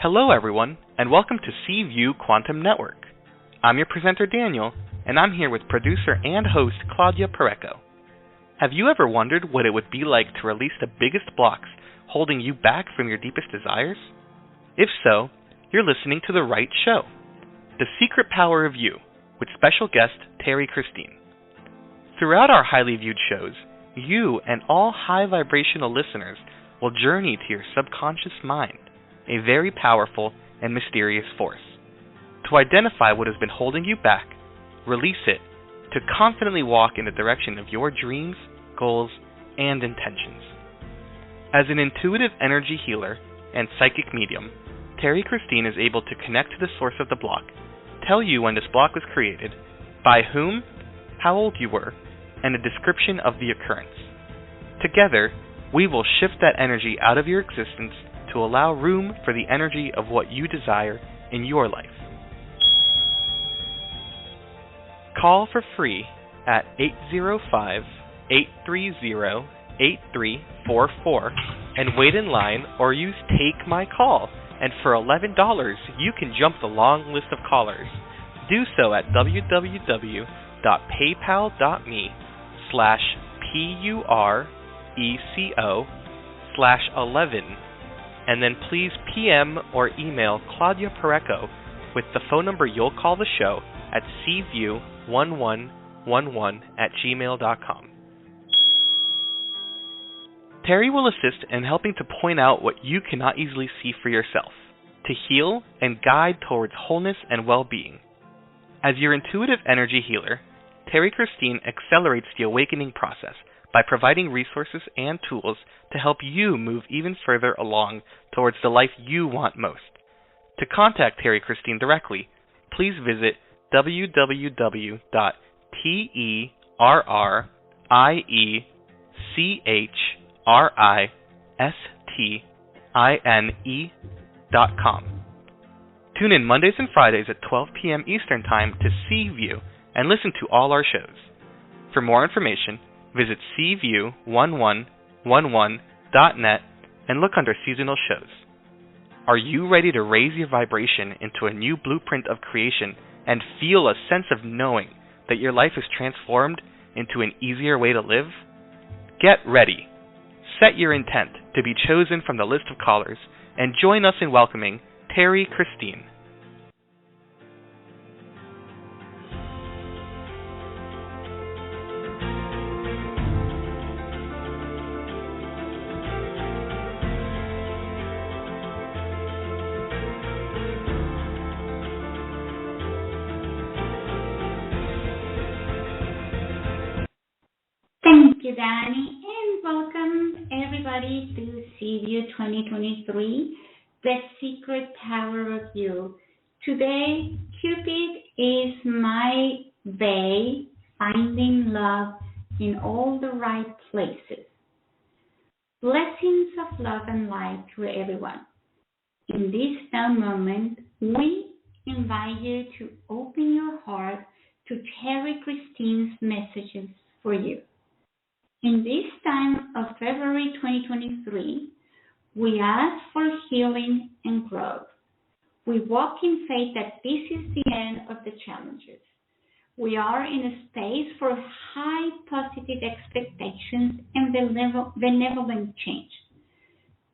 Hello everyone, and welcome to Seaview Quantum Network. I'm your presenter Daniel, and I'm here with producer and host Claudia Pareco. Have you ever wondered what it would be like to release the biggest blocks holding you back from your deepest desires? If so, you're listening to the right show. The Secret Power of You, with special guest Terrie Christine. Throughout our highly viewed shows, you and all high vibrational listeners will journey to your subconscious mind, a very powerful and mysterious force. To identify what has been holding you back, release it, to confidently walk in the direction of your dreams, goals, and intentions. As an intuitive energy healer and psychic medium, Terrie Christine is able to connect to the source of the block, tell you when this block was created, by whom, how old you were, and a description of the occurrence. Together, we will shift that energy out of your existence to allow room for the energy of what you desire in your life. Call for free at 805-830-8344 and wait in line or use Take My Call. And for $11, you can jump the long list of callers. Do so at www.paypal.me/PURECO/11 and then please PM or email Claudia Pareco with the phone number you'll call the show at cview1111@gmail.com. Terrie will assist in helping to point out what you cannot easily see for yourself, to heal and guide towards wholeness and well-being. As your intuitive energy healer, Terrie Christine accelerates the awakening process by providing resources and tools to help you move even further along towards the life you want most. To contact Terrie Christine directly, please visit www.terriechristine.com. Tune in Mondays and Fridays at 12 p.m. Eastern Time to Seaview and listen to all our shows. For more information, visit cview1111.net and look under seasonal shows. Are you ready to raise your vibration into a new blueprint of creation and feel a sense of knowing that your life is transformed into an easier way to live? Get ready. Set your intent to be chosen from the list of callers and join us in welcoming Terrie Christine. Thank you, Danny, and welcome everybody to Seaview 2023, The Secret Power of You. Today, Cupid is my way, finding love in all the right places. Blessings of love and light to everyone. In this now moment, we invite you to open your heart to Terrie Christine's messages for you. In this time of February 2023, we ask for healing and growth. We walk in faith that this is the end of the challenges. We are in a space for high positive expectations and benevolent change.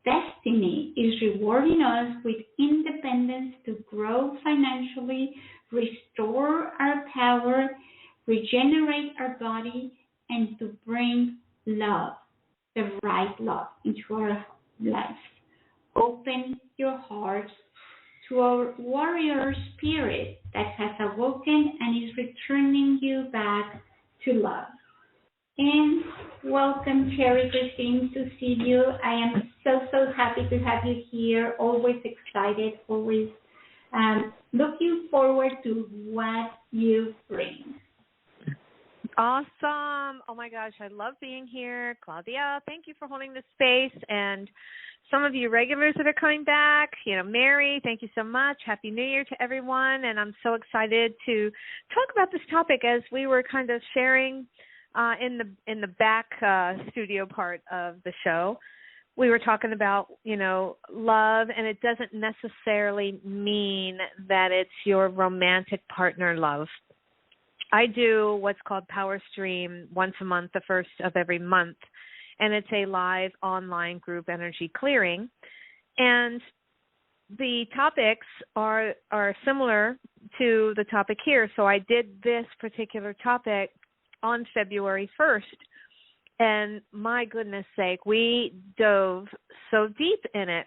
Destiny is rewarding us with independence to grow financially, restore our power, regenerate our body, and to bring love, the right love, into our lives. Open your hearts to our warrior spirit that has awoken and is returning you back to love. And welcome, Terrie Christine, to see you. I am so happy to have you here. Always excited, always looking forward to what you bring. Awesome. Oh my gosh, I love being here. Claudia, thank you for holding this space. And some of you regulars that are coming back, Mary, thank you so much. Happy New Year to everyone. And I'm so excited to talk about this topic as we were kind of sharing in the back studio part of the show. we were talking about, love, and it doesn't necessarily mean that it's your romantic partner love. I do what's called Power Stream once a month, the first of every month, and it's a live online group energy clearing. And the topics are similar to the topic here. So I did this particular topic on February 1st. And my goodness sake, we dove so deep in it,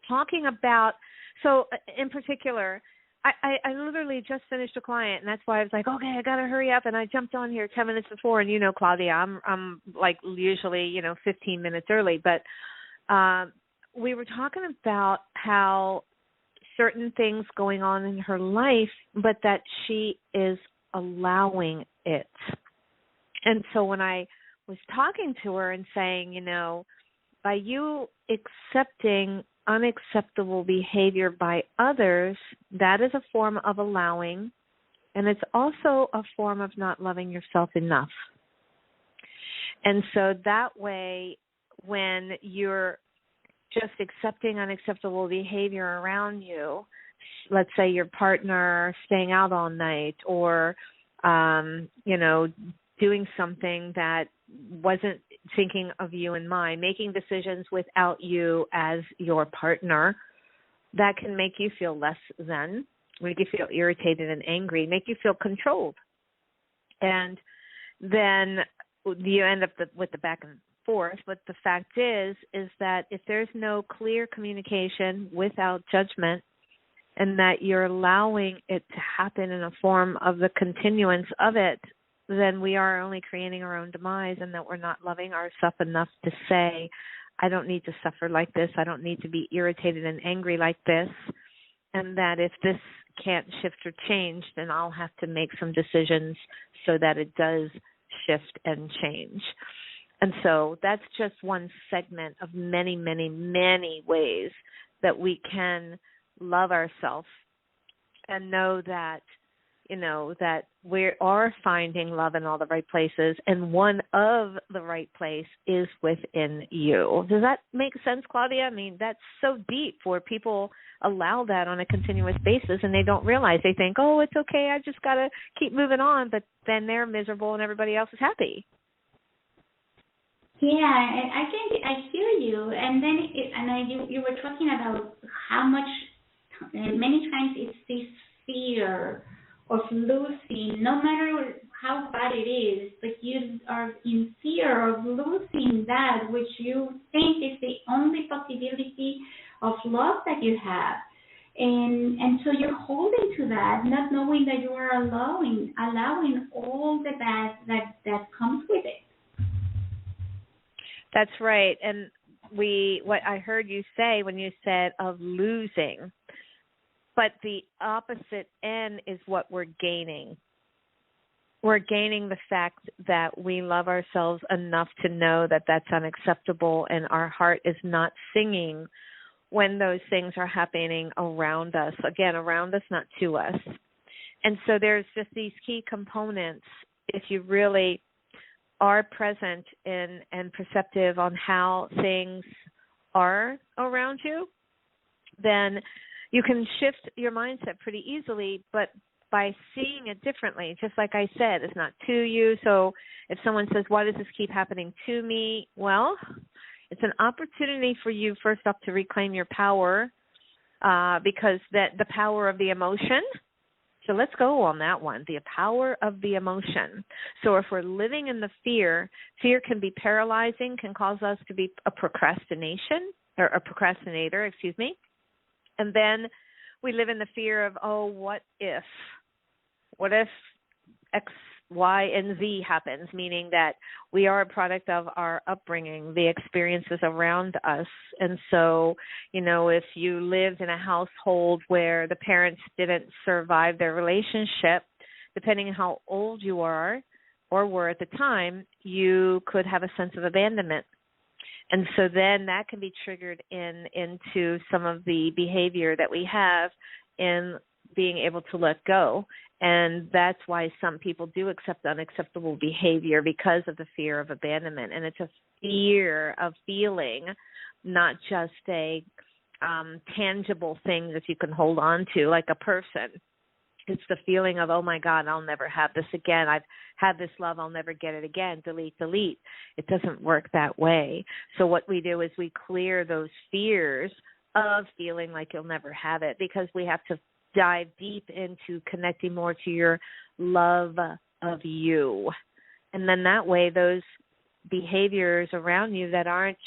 talking about, so in particular, I literally just finished a client, and that's why I was like, okay, I got to hurry up. And I jumped on here 10 minutes before, and Claudia, I'm like usually, 15 minutes early. But we were talking about how certain things going on in her life, but that she is allowing it. And so when I was talking to her and saying, by you accepting unacceptable behavior by others, that is a form of allowing, and it's also a form of not loving yourself enough. And so that way, when you're just accepting unacceptable behavior around you, let's say your partner staying out all night or, doing something that wasn't thinking of you in mind, making decisions without you as your partner, that can make you feel less than, make you feel irritated and angry, make you feel controlled. And then you end up with the back and forth. But the fact is that if there's no clear communication without judgment, and that you're allowing it to happen in a form of the continuance of it, then we are only creating our own demise, and that we're not loving ourselves enough to say, I don't need to suffer like this. I don't need to be irritated and angry like this. And that if this can't shift or change, then I'll have to make some decisions so that it does shift and change. And so that's just one segment of many, many, many ways that we can love ourselves and know that, that we are finding love in all the right places, and one of the right place is within you. Does that make sense, Claudia? I mean, that's so deep where people allow that on a continuous basis, and they don't realize. They think, oh, it's okay, I just got to keep moving on, but then they're miserable and everybody else is happy. Yeah, I hear you. And then you were talking about how much, many times it's this fear of losing, no matter how bad it is, but you are in fear of losing that which you think is the only possibility of love that you have. And so you're holding to that, not knowing that you are allowing all the bad that comes with it. That's right. And what I heard you say when you said of losing, but the opposite end is what we're gaining. We're gaining the fact that we love ourselves enough to know that that's unacceptable, and our heart is not singing when those things are happening around us. Again, around us, not to us. And so there's just these key components. If you really are present and perceptive on how things are around you, then you can shift your mindset pretty easily, but by seeing it differently. Just like I said, it's not to you. So if someone says, why does this keep happening to me? Well, it's an opportunity for you, first off, to reclaim your power, because the power of the emotion. So let's go on that one, the power of the emotion. So if we're living in the fear can be paralyzing, can cause us to be a procrastinator, And then we live in the fear of, oh, what if X, Y, and Z happens, meaning that we are a product of our upbringing, the experiences around us. And so, if you lived in a household where the parents didn't survive their relationship, depending on how old you are or were at the time, you could have a sense of abandonment. And so then that can be triggered into some of the behavior that we have in being able to let go. And that's why some people do accept unacceptable behavior, because of the fear of abandonment. And it's a fear of feeling, not just a tangible thing that you can hold on to like a person. It's the feeling of, oh, my God, I'll never have this again. I've had this love. I'll never get it again. Delete, delete. It doesn't work that way. So what we do is we clear those fears of feeling like you'll never have it, because we have to dive deep into connecting more to your love of you. And then that way, those behaviors around you that aren't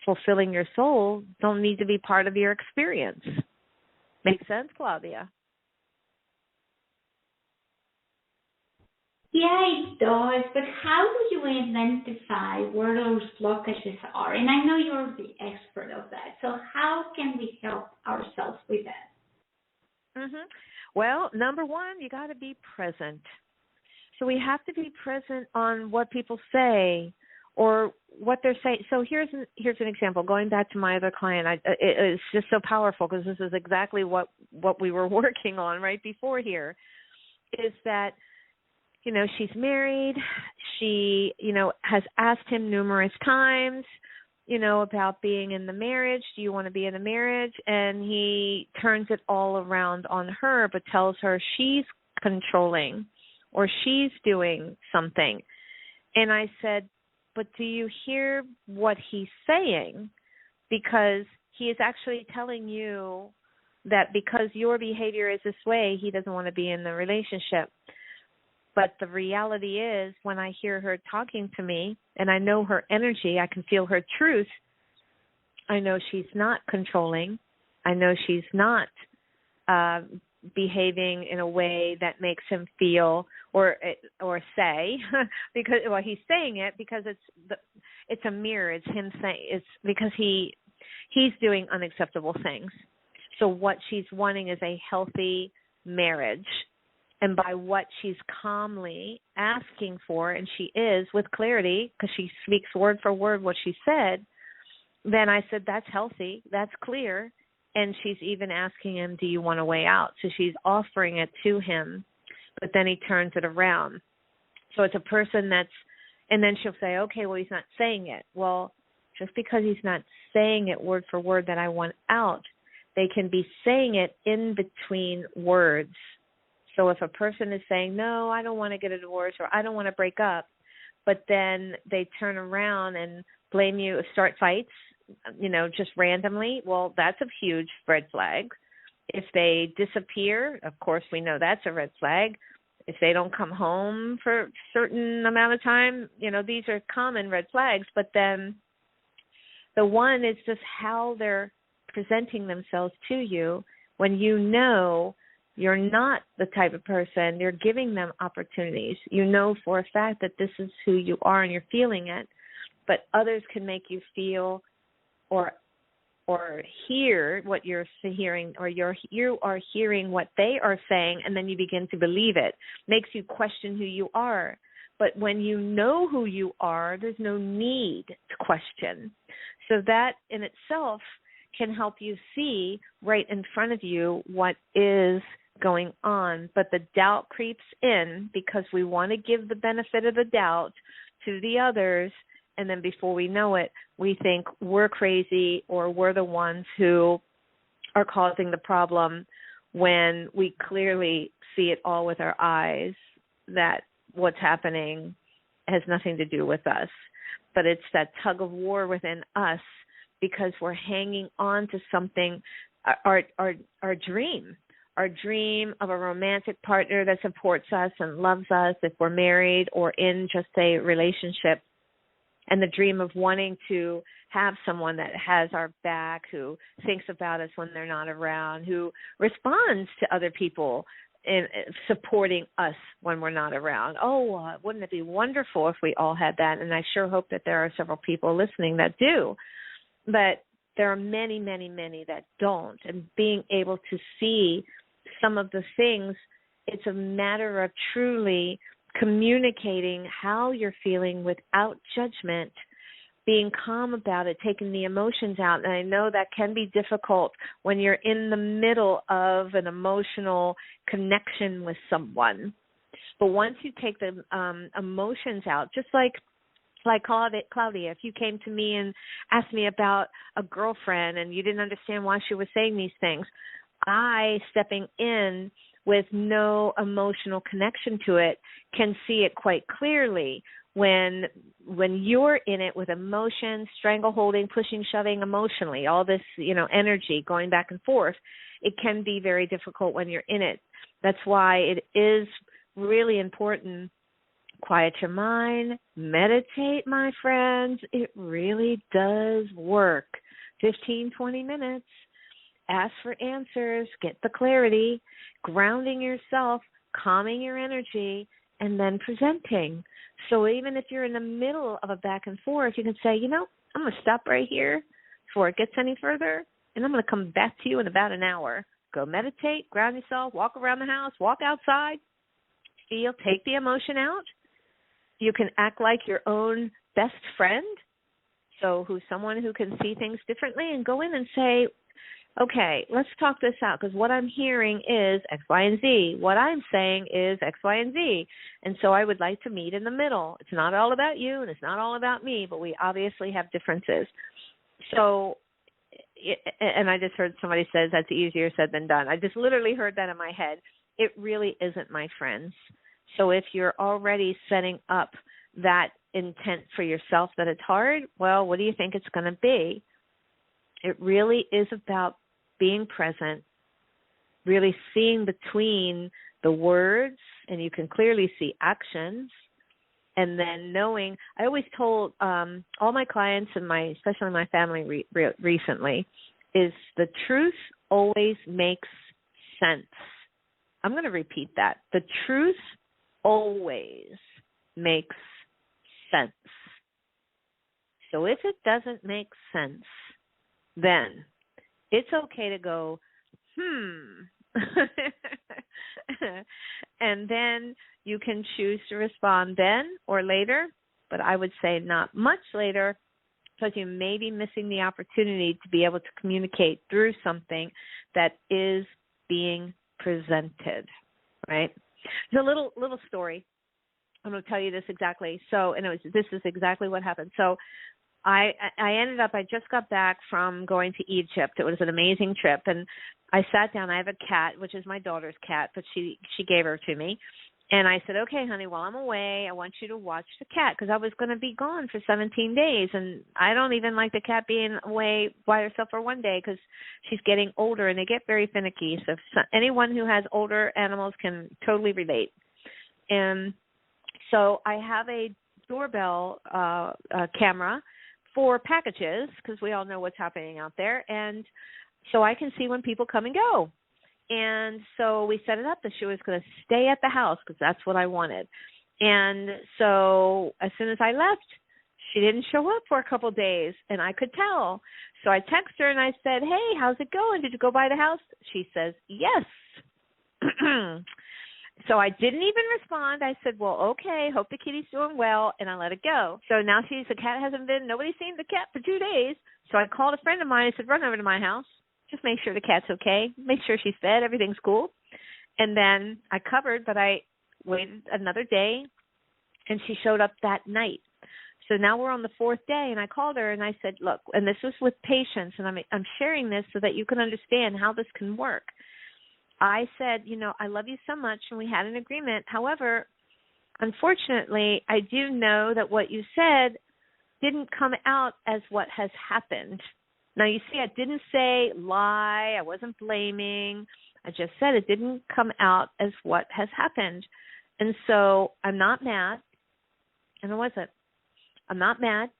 fulfilling your soul don't need to be part of your experience. Make sense, Claudia? Yeah, it does. But how do you identify where those blockages are? And I know you're the expert of that. So how can we help ourselves with that? Well, number one, you got to be present. So we have to be present on what people say or what they're saying. So here's an example. Going back to my other client, it's just so powerful, because this is exactly what we were working on right before here, is that, you know, she's married. She, you know, has asked him numerous times, you know, about being in the marriage. Do you want to be in a marriage? And he turns it all around on her, but tells her she's controlling or she's doing something. And I said, but do you hear what he's saying? Because he is actually telling you that because your behavior is this way, he doesn't want to be in the relationship. But the reality is, when I hear her talking to me and I know her energy, I can feel her truth, I know she's not controlling. I know she's not behaving in a way that makes him feel or say, because, well, he's saying it because it's a mirror. It's him saying, it's because he's doing unacceptable things. So what she's wanting is a healthy marriage. And by what she's calmly asking for, and she is with clarity, because she speaks word for word what she said, then I said, that's healthy, that's clear. And she's even asking him, do you want a way out? So she's offering it to him, but then he turns it around. So it's a person and then she'll say, okay, well, he's not saying it. Well, just because he's not saying it word for word that I want out, they can be saying it in between words. So if a person is saying, no, I don't want to get a divorce, or I don't want to break up, but then they turn around and blame you, start fights, you know, just randomly, well, that's a huge red flag. If they disappear, of course, we know that's a red flag. If they don't come home for a certain amount of time, you know, these are common red flags. But then the one is just how they're presenting themselves to you when you know you're not the type of person, you're giving them opportunities. You know for a fact that this is who you are and you're feeling it, but others can make you feel or hear what you're hearing, or you are hearing what they are saying, and then you begin to believe it. Makes you question who you are. But when you know who you are, there's no need to question. So that in itself can help you see right in front of you what is going on. But the doubt creeps in because we want to give the benefit of the doubt to the others, and then before we know it, we think we're crazy or we're the ones who are causing the problem, when we clearly see it all with our eyes that what's happening has nothing to do with us. But it's that tug of war within us because we're hanging on to something, our dream of a romantic partner that supports us and loves us if we're married or in just a relationship, and the dream of wanting to have someone that has our back, who thinks about us when they're not around, who responds to other people in supporting us when we're not around. Oh, wouldn't it be wonderful if we all had that? And I sure hope that there are several people listening that do. But there are many, many, many that don't. And being able to see some of the things, it's a matter of truly communicating how you're feeling without judgment, being calm about it, taking the emotions out. And I know that can be difficult when you're in the middle of an emotional connection with someone. But once you take the emotions out, just like Claudia, if you came to me and asked me about a girlfriend and you didn't understand why she was saying these things, I, stepping in with no emotional connection to it, can see it quite clearly. When you're in it with emotion, strangle holding, pushing, shoving emotionally, all this, energy going back and forth, it can be very difficult when you're in it. That's why it is really important. Quiet your mind, meditate, my friends. It really does work. 15, 20 minutes. Ask for answers, get the clarity, grounding yourself, calming your energy, and then presenting. So even if you're in the middle of a back and forth, you can say, I'm going to stop right here before it gets any further, and I'm going to come back to you in about an hour. Go meditate, ground yourself, walk around the house, walk outside, feel, take the emotion out. You can act like your own best friend, so who's someone who can see things differently, and go in and say, okay, let's talk this out, because what I'm hearing is X, Y, and Z. What I'm saying is X, Y, and Z. And so I would like to meet in the middle. It's not all about you, and it's not all about me, but we obviously have differences. So, and I just heard somebody says that's easier said than done. I just literally heard that in my head. It really isn't, my friends. So if you're already setting up that intent for yourself that it's hard, well, what do you think it's going to be? It really is about being present, really seeing between the words, and you can clearly see actions, and then knowing. I always told all my clients and especially my family recently, is the truth always makes sense. I'm going to repeat that. The truth always makes sense. So if it doesn't make sense, then it's okay to go, and then you can choose to respond then or later, but I would say not much later, because you may be missing the opportunity to be able to communicate through something that is being presented, right? There's a little story. I'm going to tell you this exactly. So, this is exactly what happened. So I ended up, I just got back from going to Egypt. It was an amazing trip. And I sat down. I have a cat, which is my daughter's cat, but she gave her to me. And I said, okay, honey, while I'm away, I want you to watch the cat, because I was going to be gone for 17 days. And I don't even like the cat being away by herself for one day, because she's getting older and they get very finicky. So anyone who has older animals can totally relate. And so I have a doorbell camera for packages, because we all know what's happening out there. And so I can see when people come and go. And so we set it up that she was going to stay at the house, because that's what I wanted. And so as soon as I left, she didn't show up for a couple of days, and I could tell. So I texted her and I said, hey, how's it going? Did you go by the house? She says, yes. So I didn't even respond. I said, well, okay, hope the kitty's doing well, and I let it go. So now the cat hasn't been, nobody's seen the cat for 2 days. So I called a friend of mine and said, run over to my house. Just make sure the cat's okay. Make sure she's fed. Everything's cool. And then I covered, but I waited another day, and she showed up that night. So now we're on the 4th day, and I called her, and I said, look, and this was with patience, and I'm sharing this so that you can understand how this can work. I said, I love you so much, and we had an agreement. However, unfortunately, I do know that what you said didn't come out as what has happened. Now, you see, I didn't say lie. I wasn't blaming. I just said it didn't come out as what has happened. And so I'm not mad, and I wasn't. I'm not mad.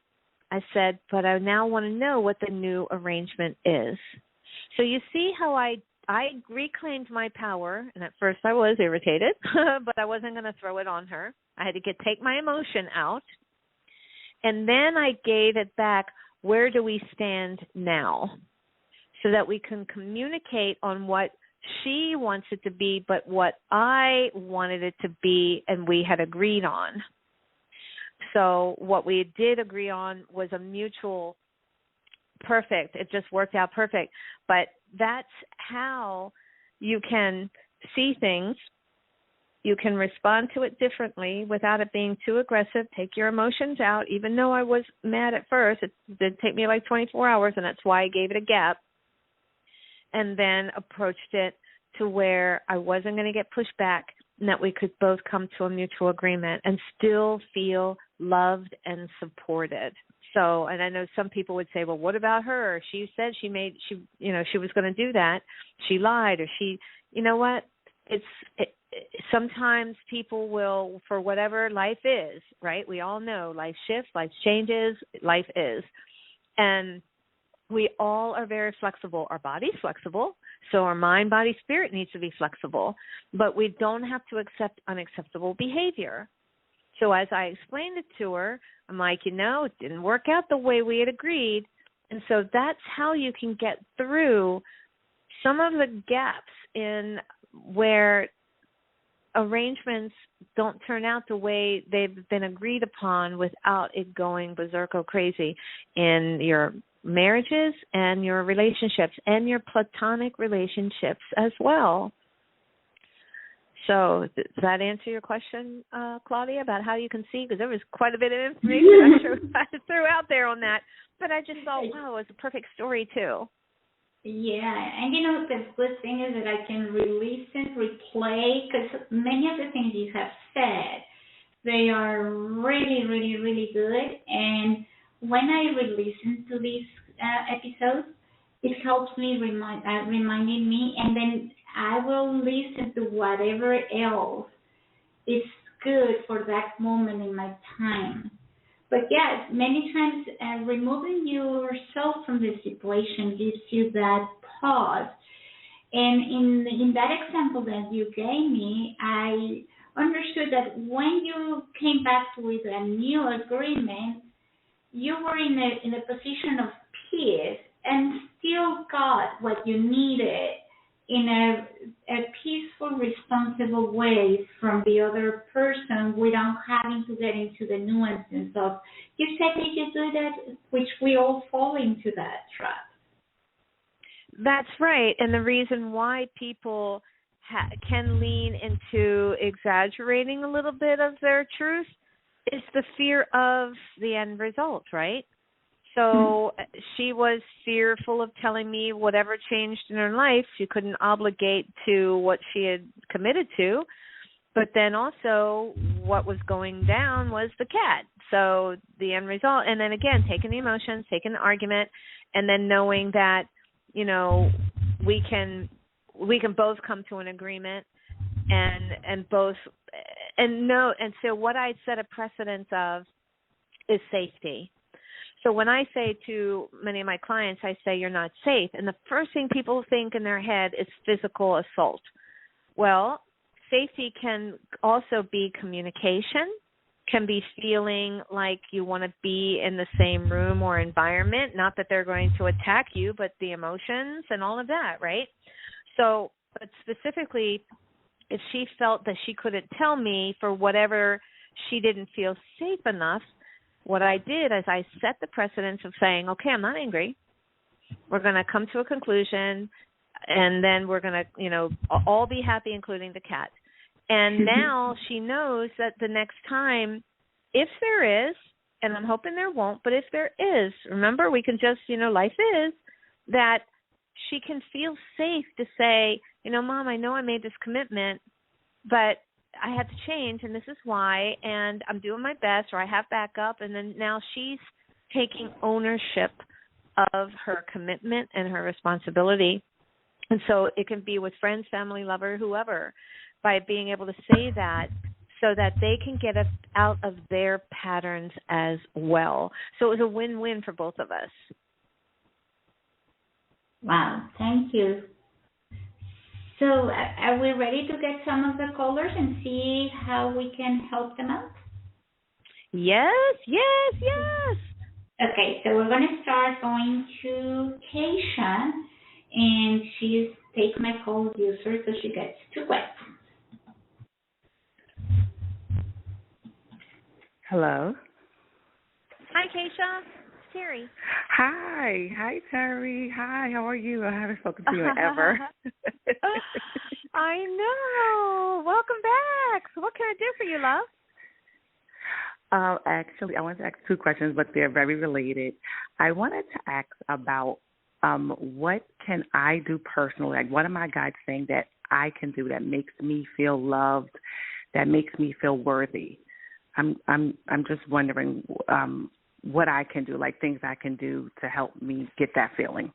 I said, but I now want to know what the new arrangement is. So you see how I reclaimed my power, and at first I was irritated, but I wasn't going to throw it on her. I had to take my emotion out, and then I gave it back. Where do we stand now? So that we can communicate on what she wants it to be, but what I wanted it to be and we had agreed on. So what we did agree on was a mutual perfect. It just worked out perfect. But that's how you can see things. You can respond to it differently without it being too aggressive. Take your emotions out. Even though I was mad at first, it did take me like 24 hours, and that's why I gave it a gap. And then approached it to where I wasn't going to get pushed back, and that we could both come to a mutual agreement and still feel loved and supported. So, and I know some people would say, well, what about her? She said she was going to do that. She lied, or you know what? Sometimes people will, for whatever life is, right? We all know life shifts, life changes, life is. And we all are very flexible. Our body's flexible, so our mind, body, spirit needs to be flexible. But we don't have to accept unacceptable behavior. So as I explained it to her, I'm like, it didn't work out the way we had agreed. And so that's how you can get through some of the gaps in where arrangements don't turn out the way they've been agreed upon without it going berserko crazy in your marriages and your relationships and your platonic relationships as well. So does that answer your question, Claudia, about how you can see? Because there was quite a bit of information I threw out there on that. But I just thought, wow, it was a perfect story, too. Yeah, and the good thing is that I can release and replay, because many of the things you have said, they are really, really, really good. And when I re-listen to these episodes, it helps me, reminding me, and then I will listen to whatever else is good for that moment in my time. But yes, many times removing yourself from the situation gives you that pause. And in that example that you gave me, I understood that when you came back with a new agreement, you were in a position of peace and still got what you needed in a peaceful, responsible way from the other person without having to get into the nuances of, you said that you do that, which we all fall into that trap. That's right. And the reason why people can lean into exaggerating a little bit of their truth is the fear of the end result, right? So she was fearful of telling me whatever changed in her life. She couldn't obligate to what she had committed to. But then also what was going down was the cat. So the end result, and then again, taking the emotions, taking the argument, and then knowing that, we can both come to an agreement and both, and so what I set a precedence of is safety. So when I say to many of my clients, I say, you're not safe. And the first thing people think in their head is physical assault. Well, safety can also be communication, can be feeling like you want to be in the same room or environment, not that they're going to attack you, but the emotions and all of that, right? So, but specifically, if she felt that she couldn't tell me for whatever she didn't feel safe enough, what I did is I set the precedence of saying, okay, I'm not angry. We're going to come to a conclusion, and then we're going to, all be happy, including the cat. And now she knows that the next time, if there is, and I'm hoping there won't, but if there is, remember, we can just, life is, that she can feel safe to say, Mom, I know I made this commitment, but I had to change, and this is why, and I'm doing my best, or I have backup, and then now she's taking ownership of her commitment and her responsibility. And so it can be with friends, family, lover, whoever, by being able to say that so that they can get us out of their patterns as well. So it was a win-win for both of us. Wow, thank you. So are we ready to get some of the callers and see how we can help them out? Yes. Okay, so we're going to start going to Keisha, and she's Take My Call user, so she gets 2 questions. Hello. Hi, Keisha. It's Terrie. Hi, Terrie. Hi, how are you? I haven't spoken to you in ever. I know. Welcome back. So what can I do for you, love? Actually, I wanted to ask two questions, but they're very related. I wanted to ask about what can I do personally? Like, what are my guides saying that I can do that makes me feel loved, that makes me feel worthy? I'm just wondering what I can do, like things I can do to help me get that feeling.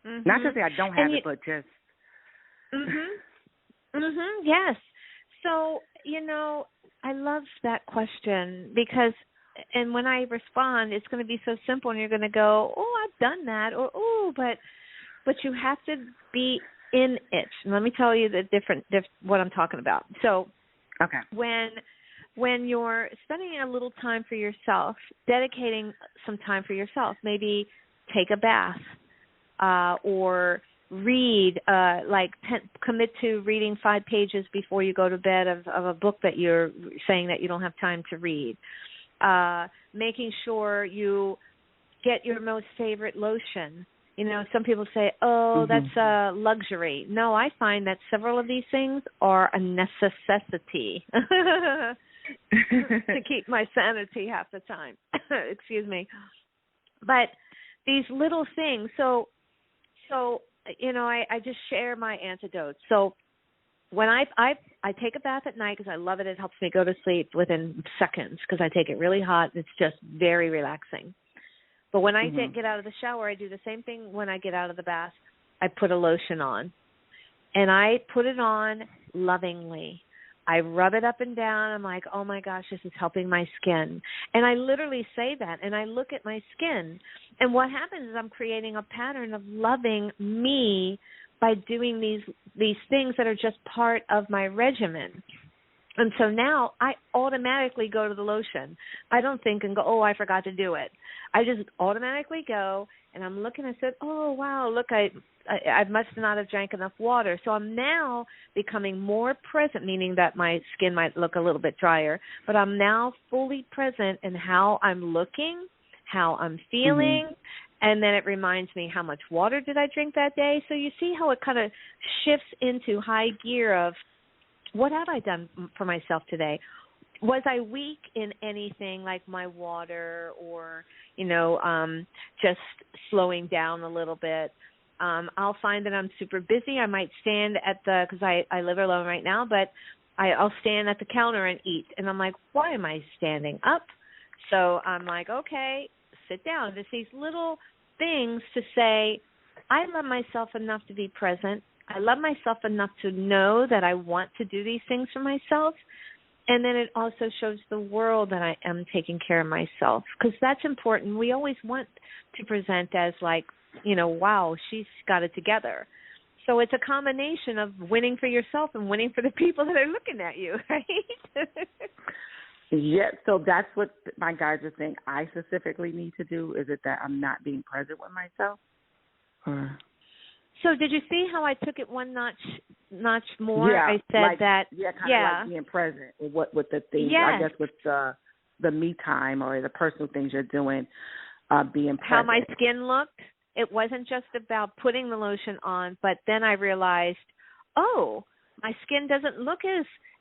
Mm-hmm. Not to say I don't have it, but just. Yes. So, I love that question because, and when I respond, it's going to be so simple, and you're going to go, "Oh, I've done that," or "Oh, but you have to be in it." And let me tell you the what I'm talking about. So, okay, when you're spending a little time for yourself, dedicating some time for yourself, maybe take a bath or read, commit to reading 5 pages before you go to bed of a book that you're saying that you don't have time to read. Making sure you get your most favorite lotion. Some people say, oh, that's a luxury. No, I find that several of these things are a necessity to keep my sanity half the time. Excuse me. But these little things, so I just share my antidotes. So when I take a bath at night because I love it, it helps me go to sleep within seconds because I take it really hot. It's just very relaxing. But when I get out of the shower, I do the same thing when I get out of the bath. I put a lotion on, and I put it on lovingly. I rub it up and down. I'm like, oh, my gosh, this is helping my skin. And I literally say that, and I look at my skin. And what happens is I'm creating a pattern of loving me by doing these things that are just part of my regimen. And so now I automatically go to the lotion. I don't think and go, oh, I forgot to do it. I just automatically go, and I'm looking and I said, oh, wow, look, I must not have drank enough water. So I'm now becoming more present, meaning that my skin might look a little bit drier, but I'm now fully present in how I'm looking, how I'm feeling, and then it reminds me how much water did I drink that day. So you see how it kind of shifts into high gear of what have I done for myself today? Was I weak in anything like my water or, just slowing down a little bit? I'll find that I'm super busy. I might stand because I live alone right now, but I'll stand at the counter and eat. And I'm like, why am I standing up? So I'm like, okay, sit down. Just these little things to say, I love myself enough to be present. I love myself enough to know that I want to do these things for myself. And then it also shows the world that I am taking care of myself, because that's important. We always want to present as like, wow, she's got it together. So it's a combination of winning for yourself and winning for the people that are looking at you, right? Yeah, so that's what my guides are saying I specifically need to do. Is it that I'm not being present with myself? Or... So did you see how I took it one notch more? Yeah, I said like being present with the things. Yes. I guess with the me time or the personal things you're doing, being present. How my skin looked. It wasn't just about putting the lotion on, but then I realized, oh, my skin doesn't look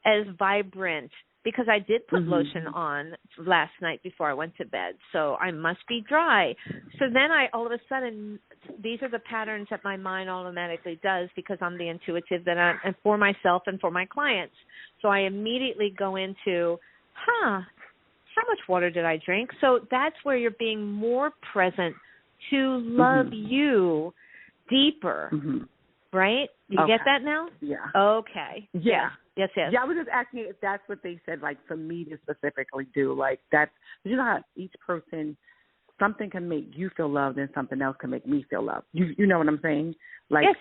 as vibrant because I did put lotion on last night before I went to bed, so I must be dry. So then all of a sudden, these are the patterns that my mind automatically does because I'm the intuitive and for myself and for my clients. So I immediately go into, how much water did I drink? So that's where you're being more present to love you deeper, right? You get that now? Yeah. Okay. Yeah. Yes. Yeah, I was just asking if that's what they said, like, for me to specifically do. Like, that's, how each person, something can make you feel loved and something else can make me feel loved. You know what I'm saying? Like, yes.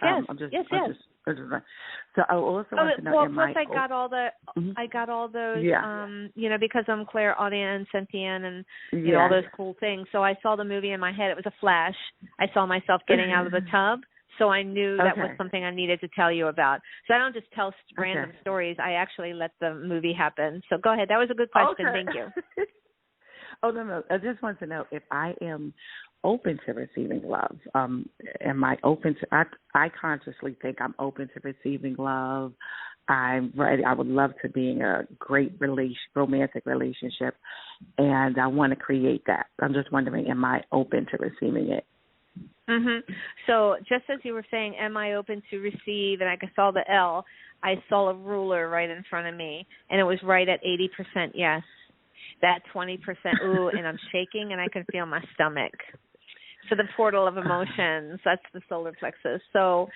So I also want to know. Plus I got all those, because I'm clairaudient and sentient and all those cool things. So I saw the movie in my head. It was a flash. I saw myself getting out of the tub. So I knew that was something I needed to tell you about. So I don't just tell random stories. I actually let the movie happen. So go ahead. That was a good question. Okay. Thank you. Oh, no. I just want to know if I am open to receiving love. Am I open to, I consciously think I'm open to receiving love. I'm ready. I would love to be in a great romantic relationship, and I want to create that. I'm just wondering, am I open to receiving it? Mm-hmm. So just as you were saying, am I open to receive, and I saw the L, I saw a ruler right in front of me, and it was right at 80% yes. That 20% ooh, and I'm shaking, and I can feel my stomach. So the portal of emotions, that's the solar plexus. So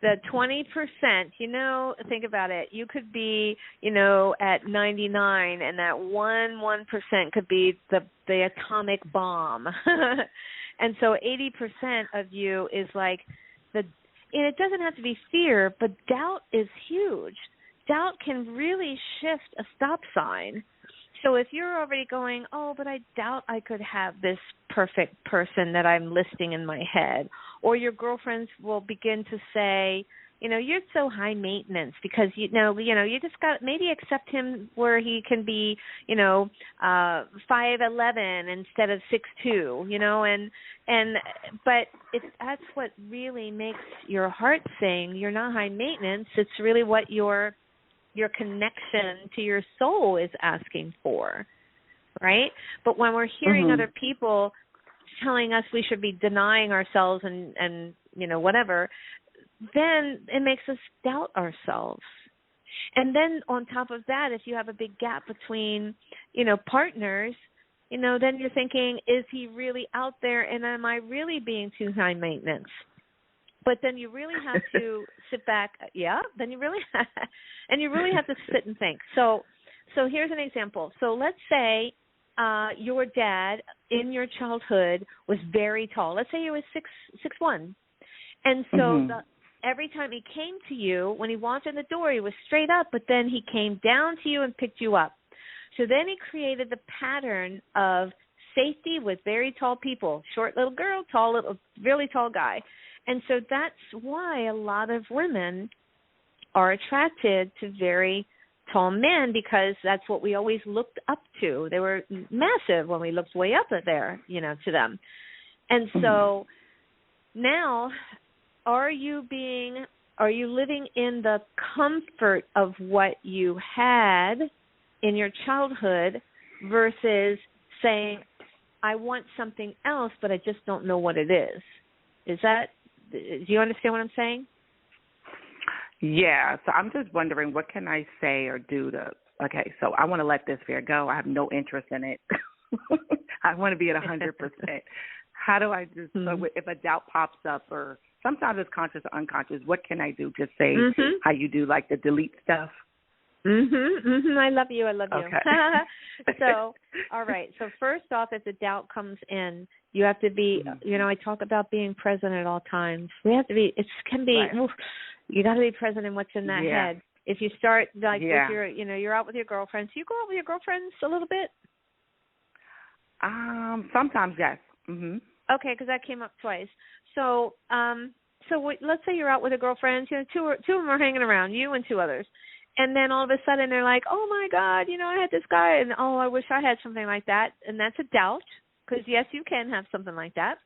the 20%, think about it. You could be, at 99, and that 1% could be the atomic bomb. And so 80% of you is like and it doesn't have to be fear, but doubt is huge. Doubt can really shift a stop sign. So if you're already going, oh, but I doubt I could have this perfect person that I'm listing in my head, or your girlfriends will begin to say, you're so high maintenance because you just got maybe accept him where he can be 5'11" instead of 6'2", but that's what really makes your heart sing. You're not high maintenance. It's really what your connection to your soul is asking for, right? But when we're hearing other people telling us we should be denying ourselves and whatever, then it makes us doubt ourselves. And then on top of that, if you have a big gap between, partners, then you're thinking, is he really out there, and am I really being too high maintenance? But then you really have to sit back. Yeah, then you really have to sit and think. So here's an example. So let's say your dad in your childhood was very tall. Let's say he was 6'1", and so every time he came to you, when he walked in the door, he was straight up, but then he came down to you and picked you up. So then he created the pattern of safety with very tall people, short little girl, really tall guy. And so that's why a lot of women are attracted to very tall men, because that's what we always looked up to. They were massive when we looked way up there, to them. And so now, are you living in the comfort of what you had in your childhood versus saying, I want something else, but I just don't know what it is? Do you understand what I'm saying? Yeah. So I'm just wondering, what can I say or do okay, so I want to let this fear go. I have no interest in it. I want to be at 100%. How do I just, so if a doubt pops up, or sometimes it's conscious or unconscious, what can I do? Just say how you do, like the delete stuff? I love you. Okay. So, all right. So first off, if the doubt comes in, you have to be, I talk about being present at all times. We have to be, you got to be present in what's in that head. If you start with your, you're out with your girlfriends. Do you go out with your girlfriends a little bit? Sometimes, yes. Mm-hmm. Okay, because that came up twice. So, let's say you're out with a girlfriend. Two of them are hanging around, you and two others. And then all of a sudden they're like, oh, my God, I had this guy, and, oh, I wish I had something like that. And that's a doubt, because, yes, you can have something like that.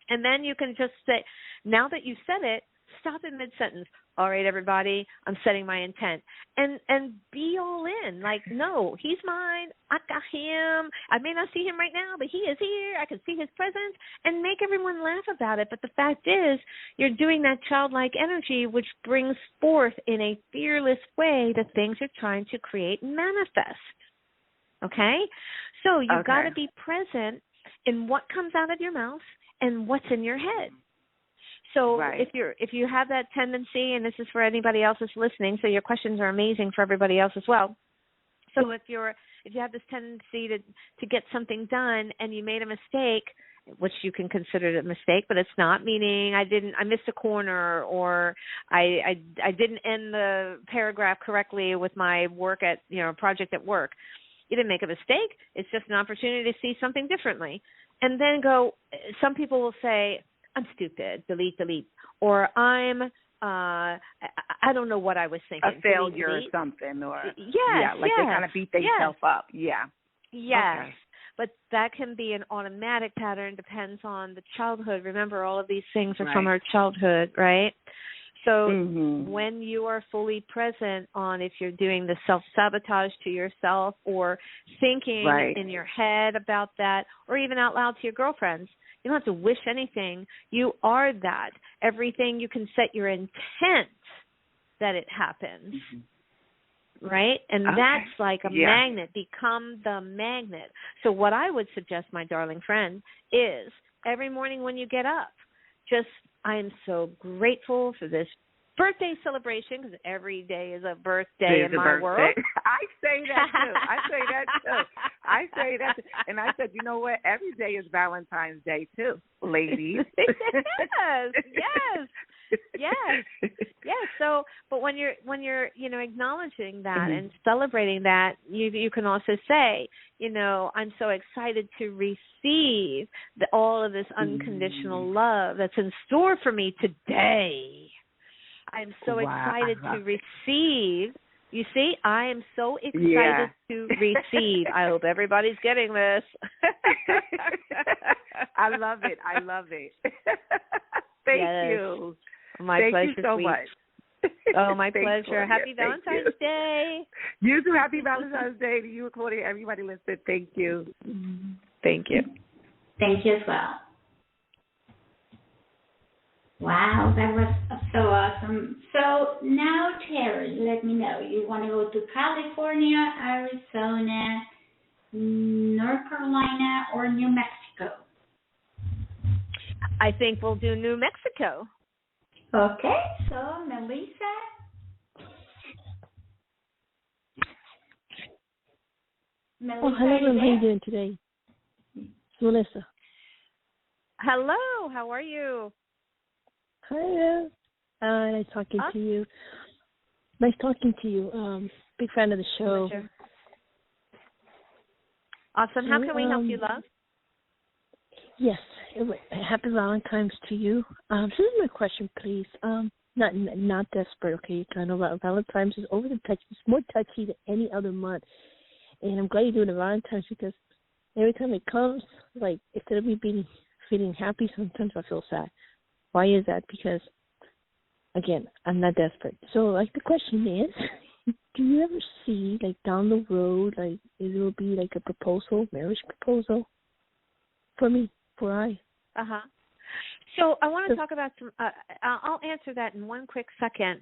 And then you can just say, now that you said it, stop in mid-sentence. All right, everybody, I'm setting my intent. And be all in. Like, no, he's mine. I got him. I may not see him right now, but he is here. I can see his presence, and make everyone laugh about it. But the fact is, you're doing that childlike energy, which brings forth in a fearless way the things you're trying to create and manifest. Okay? So you've got to be present in what comes out of your mouth and what's in your head. So if you have that tendency, and this is for anybody else that's listening, so your questions are amazing for everybody else as well. So if you have this tendency to get something done and you made a mistake, which you can consider it a mistake, but it's not, meaning I missed a corner, or I didn't end the paragraph correctly with my work at project at work. You didn't make a mistake. It's just an opportunity to see something differently. And then some people will say, I'm stupid, delete, or I don't know what I was thinking. A failure delete. Or something, or they kind of beat themselves up. Yeah. Yes. Okay. but that can be an automatic pattern, depends on the childhood. Remember, all of these things are from our childhood, right? So when you are fully present on if you're doing the self-sabotage to yourself or thinking in your head about that, or even out loud to your girlfriends, you don't have to wish anything. You are that. Everything, you can set your intent that it happens, right? And that's like a magnet. Become the magnet. So what I would suggest, my darling friend, is every morning when you get up, just, I am so grateful for this birthday celebration, because every day is a birthday in my world. I say that too. And I said, you know what? Every day is Valentine's Day too, ladies. Yes. So, but when you're acknowledging that and celebrating that, you can also say, I'm so excited to receive all of this unconditional love that's in store for me today. I'm so excited to receive. You see, I am so excited to receive. I hope everybody's getting this. I love it. Thank you. My Thank pleasure. You so much. Oh, my pleasure. Happy Valentine's Day. You too. Happy Valentine's Day to you, Claudia. Everybody listening. Thank you. Thank you. Thank you as well. Wow, that was so awesome. So now, Terrie, let me know. You want to go to California, Arizona, North Carolina, or New Mexico? I think we'll do New Mexico. Okay, so Melissa. Hello, how are you doing today? Melissa. Hello, how are you? Hi, nice talking to you. Nice talking to you. Big fan of the show. Pleasure. Awesome. How can we help you, love? Yes. Happy Valentine's to you. This is my question, please. Not desperate, okay? I know Valentine's is over the touch. It's more touchy than any other month. And I'm glad you're doing the Valentine's, because every time it comes, like, instead of me feeling happy, sometimes I feel sad. Why is that? Because, again, I'm not desperate. So, like, the question is, do you ever see, like, down the road, like, it will be, like, a proposal, marriage proposal for me, for I? So I want to talk about some, I'll answer that in one quick second.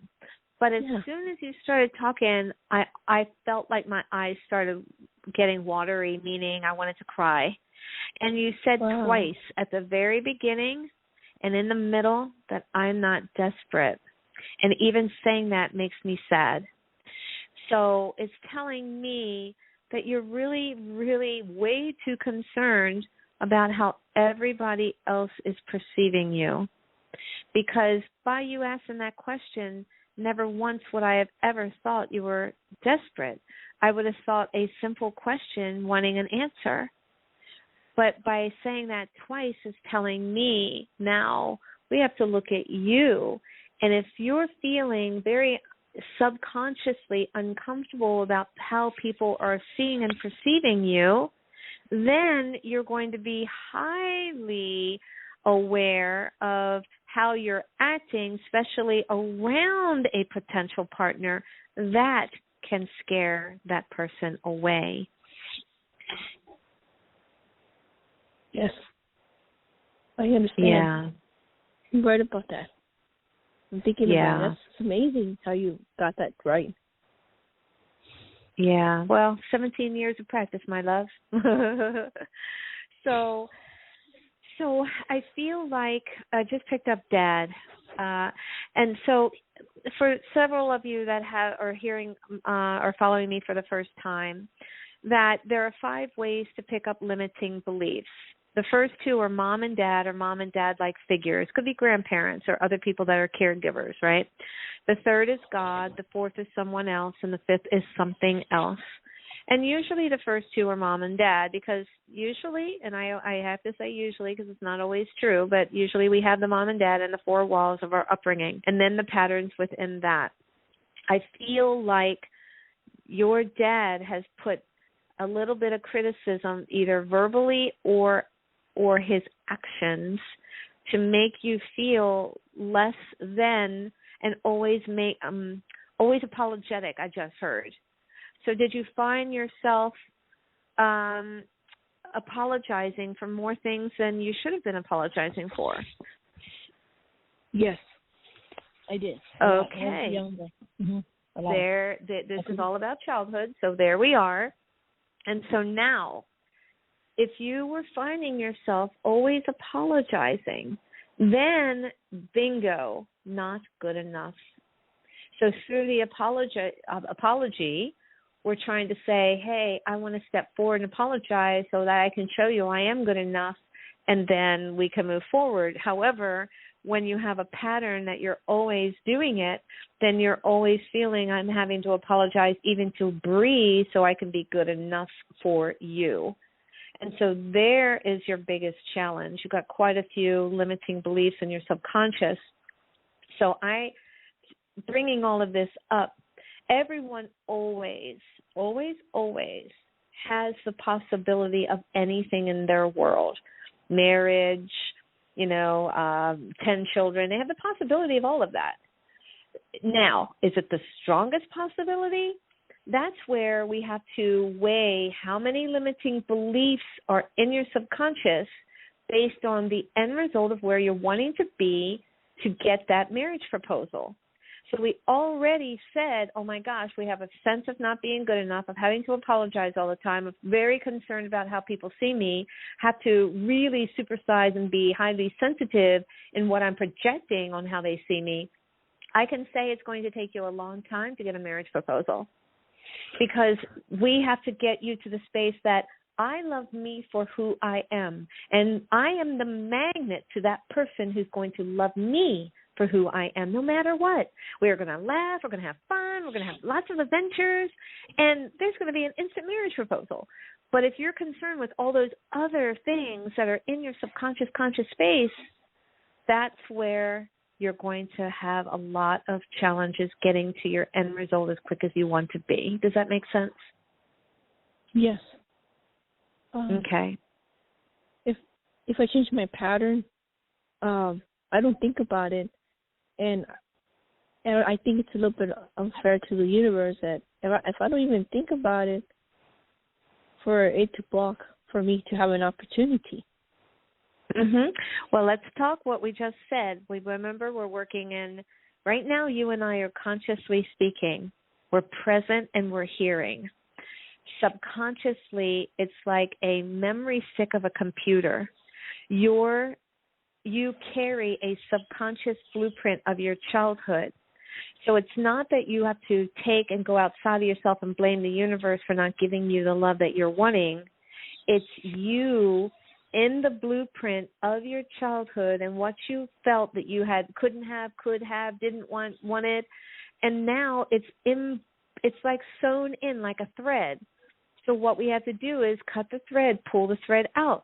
But as soon as you started talking, I felt like my eyes started getting watery, meaning I wanted to cry. And you said twice, at the very beginning and in the middle, that I'm not desperate. And even saying that makes me sad. So it's telling me that you're really, really way too concerned about how everybody else is perceiving you. Because by you asking that question, never once would I have ever thought you were desperate. I would have thought a simple question wanting an answer. But by saying that twice is telling me now we have to look at you. And if you're feeling very subconsciously uncomfortable about how people are seeing and perceiving you, then you're going to be highly aware of how you're acting, especially around a potential partner. That can scare that person away. Yes, I understand. Yeah. You're right about that. I'm thinking about it. It's amazing how you got that right. Yeah. Well, 17 years of practice, my love. So I feel like I just picked up Dad. And so for several of you that are hearing or following me for the first time, that there are 5 ways to pick up limiting beliefs. The first 2 are mom and dad, or mom and dad-like figures. Could be grandparents or other people that are caregivers, right? The 3rd is God. The 4th is someone else. And the 5th is something else. And usually the first 2 are mom and dad, because usually, and I have to say usually because it's not always true, but usually we have the mom and dad in the 4 walls of our upbringing, and then the patterns within that. I feel like your dad has put a little bit of criticism, either verbally or his actions, to make you feel less than and always apologetic, I just heard. So did you find yourself apologizing for more things than you should have been apologizing for? Yes, I did. Okay. This is all about childhood, so there we are. And so now, if you were finding yourself always apologizing, then bingo, not good enough. So through the apology, we're trying to say, hey, I want to step forward and apologize so that I can show you I am good enough, and then we can move forward. However, when you have a pattern that you're always doing it, then you're always feeling I'm having to apologize even to breathe so I can be good enough for you. And so there is your biggest challenge. You've got quite a few limiting beliefs in your subconscious. So bringing all of this up, everyone always has the possibility of anything in their world. Marriage, 10 children. They have the possibility of all of that. Now, is it the strongest possibility? That's where we have to weigh how many limiting beliefs are in your subconscious based on the end result of where you're wanting to be to get that marriage proposal. So we already said, oh my gosh, we have a sense of not being good enough, of having to apologize all the time, of very concerned about how people see me, have to really supersize and be highly sensitive in what I'm projecting on how they see me. I can say it's going to take you a long time to get a marriage proposal, because we have to get you to the space that I love me for who I am, and I am the magnet to that person who's going to love me for who I am, no matter what. We're going to laugh, we're going to have fun, we're going to have lots of adventures, and there's going to be an instant marriage proposal. But if you're concerned with all those other things that are in your subconscious, conscious space, that's where you're going to have a lot of challenges getting to your end result as quick as you want to be. Does that make sense? Yes. Okay. If I change my pattern, I don't think about it, and I think it's a little bit unfair to the universe that if I don't even think about it, for it to block for me to have an opportunity. Mm-hmm. Well, let's talk what we just said. Remember, we're working in, right now you and I are consciously speaking. We're present and we're hearing. Subconsciously, it's like a memory stick of a computer. You carry a subconscious blueprint of your childhood. So it's not that you have to take and go outside of yourself and blame the universe for not giving you the love that you're wanting. It's you in the blueprint of your childhood and what you felt that you couldn't have, could have, didn't wanted, and now it's like sewn in like a thread. So what we have to do is cut the thread, pull the thread out.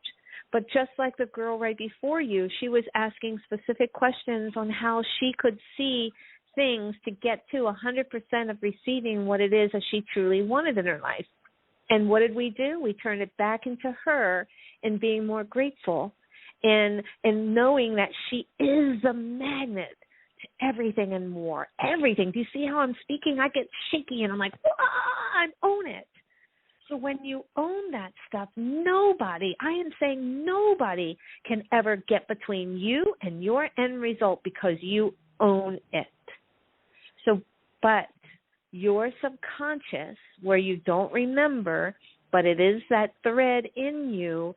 But just like the girl right before you, she was asking specific questions on how she could see things to get to 100% of receiving what it is that she truly wanted in her life. And what did we do? We turned it back into her and being more grateful and knowing that she is the magnet to everything and more. Everything. Do you see how I'm speaking? I get shaky and I'm like, I own it. So when you own that stuff, nobody can ever get between you and your end result because you own it. So, but your subconscious, where you don't remember, but it is that thread in you,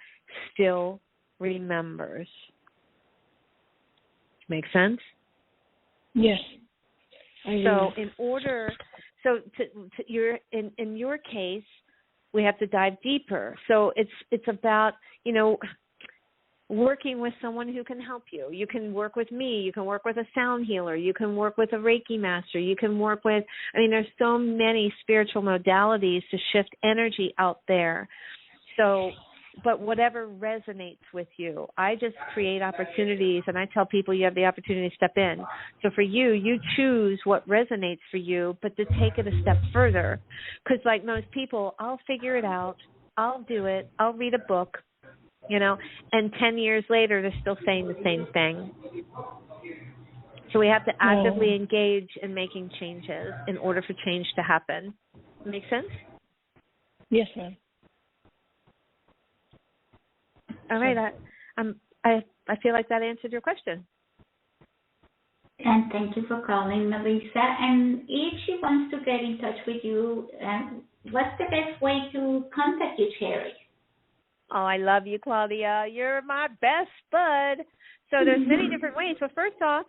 still remembers. Make sense? Yes. So in your case, we have to dive deeper. So it's about, working with someone who can help you. You can work with me. You can work with a sound healer. You can work with a Reiki master. You can work with, there's so many spiritual modalities to shift energy out there. So but whatever resonates with you. I just create opportunities, and I tell people you have the opportunity to step in. So for you, you choose what resonates for you, but to take it a step further. Because like most people, I'll figure it out. I'll do it. I'll read a book, and 10 years later, they're still saying the same thing. So we have to actively engage in making changes in order for change to happen. Make sense? Yes, ma'am. All right. I feel like that answered your question. And thank you for calling, Melissa. And if she wants to get in touch with you, what's the best way to contact you, Terrie? Oh, I love you, Claudia. You're my best bud. So there's many different ways. But first off,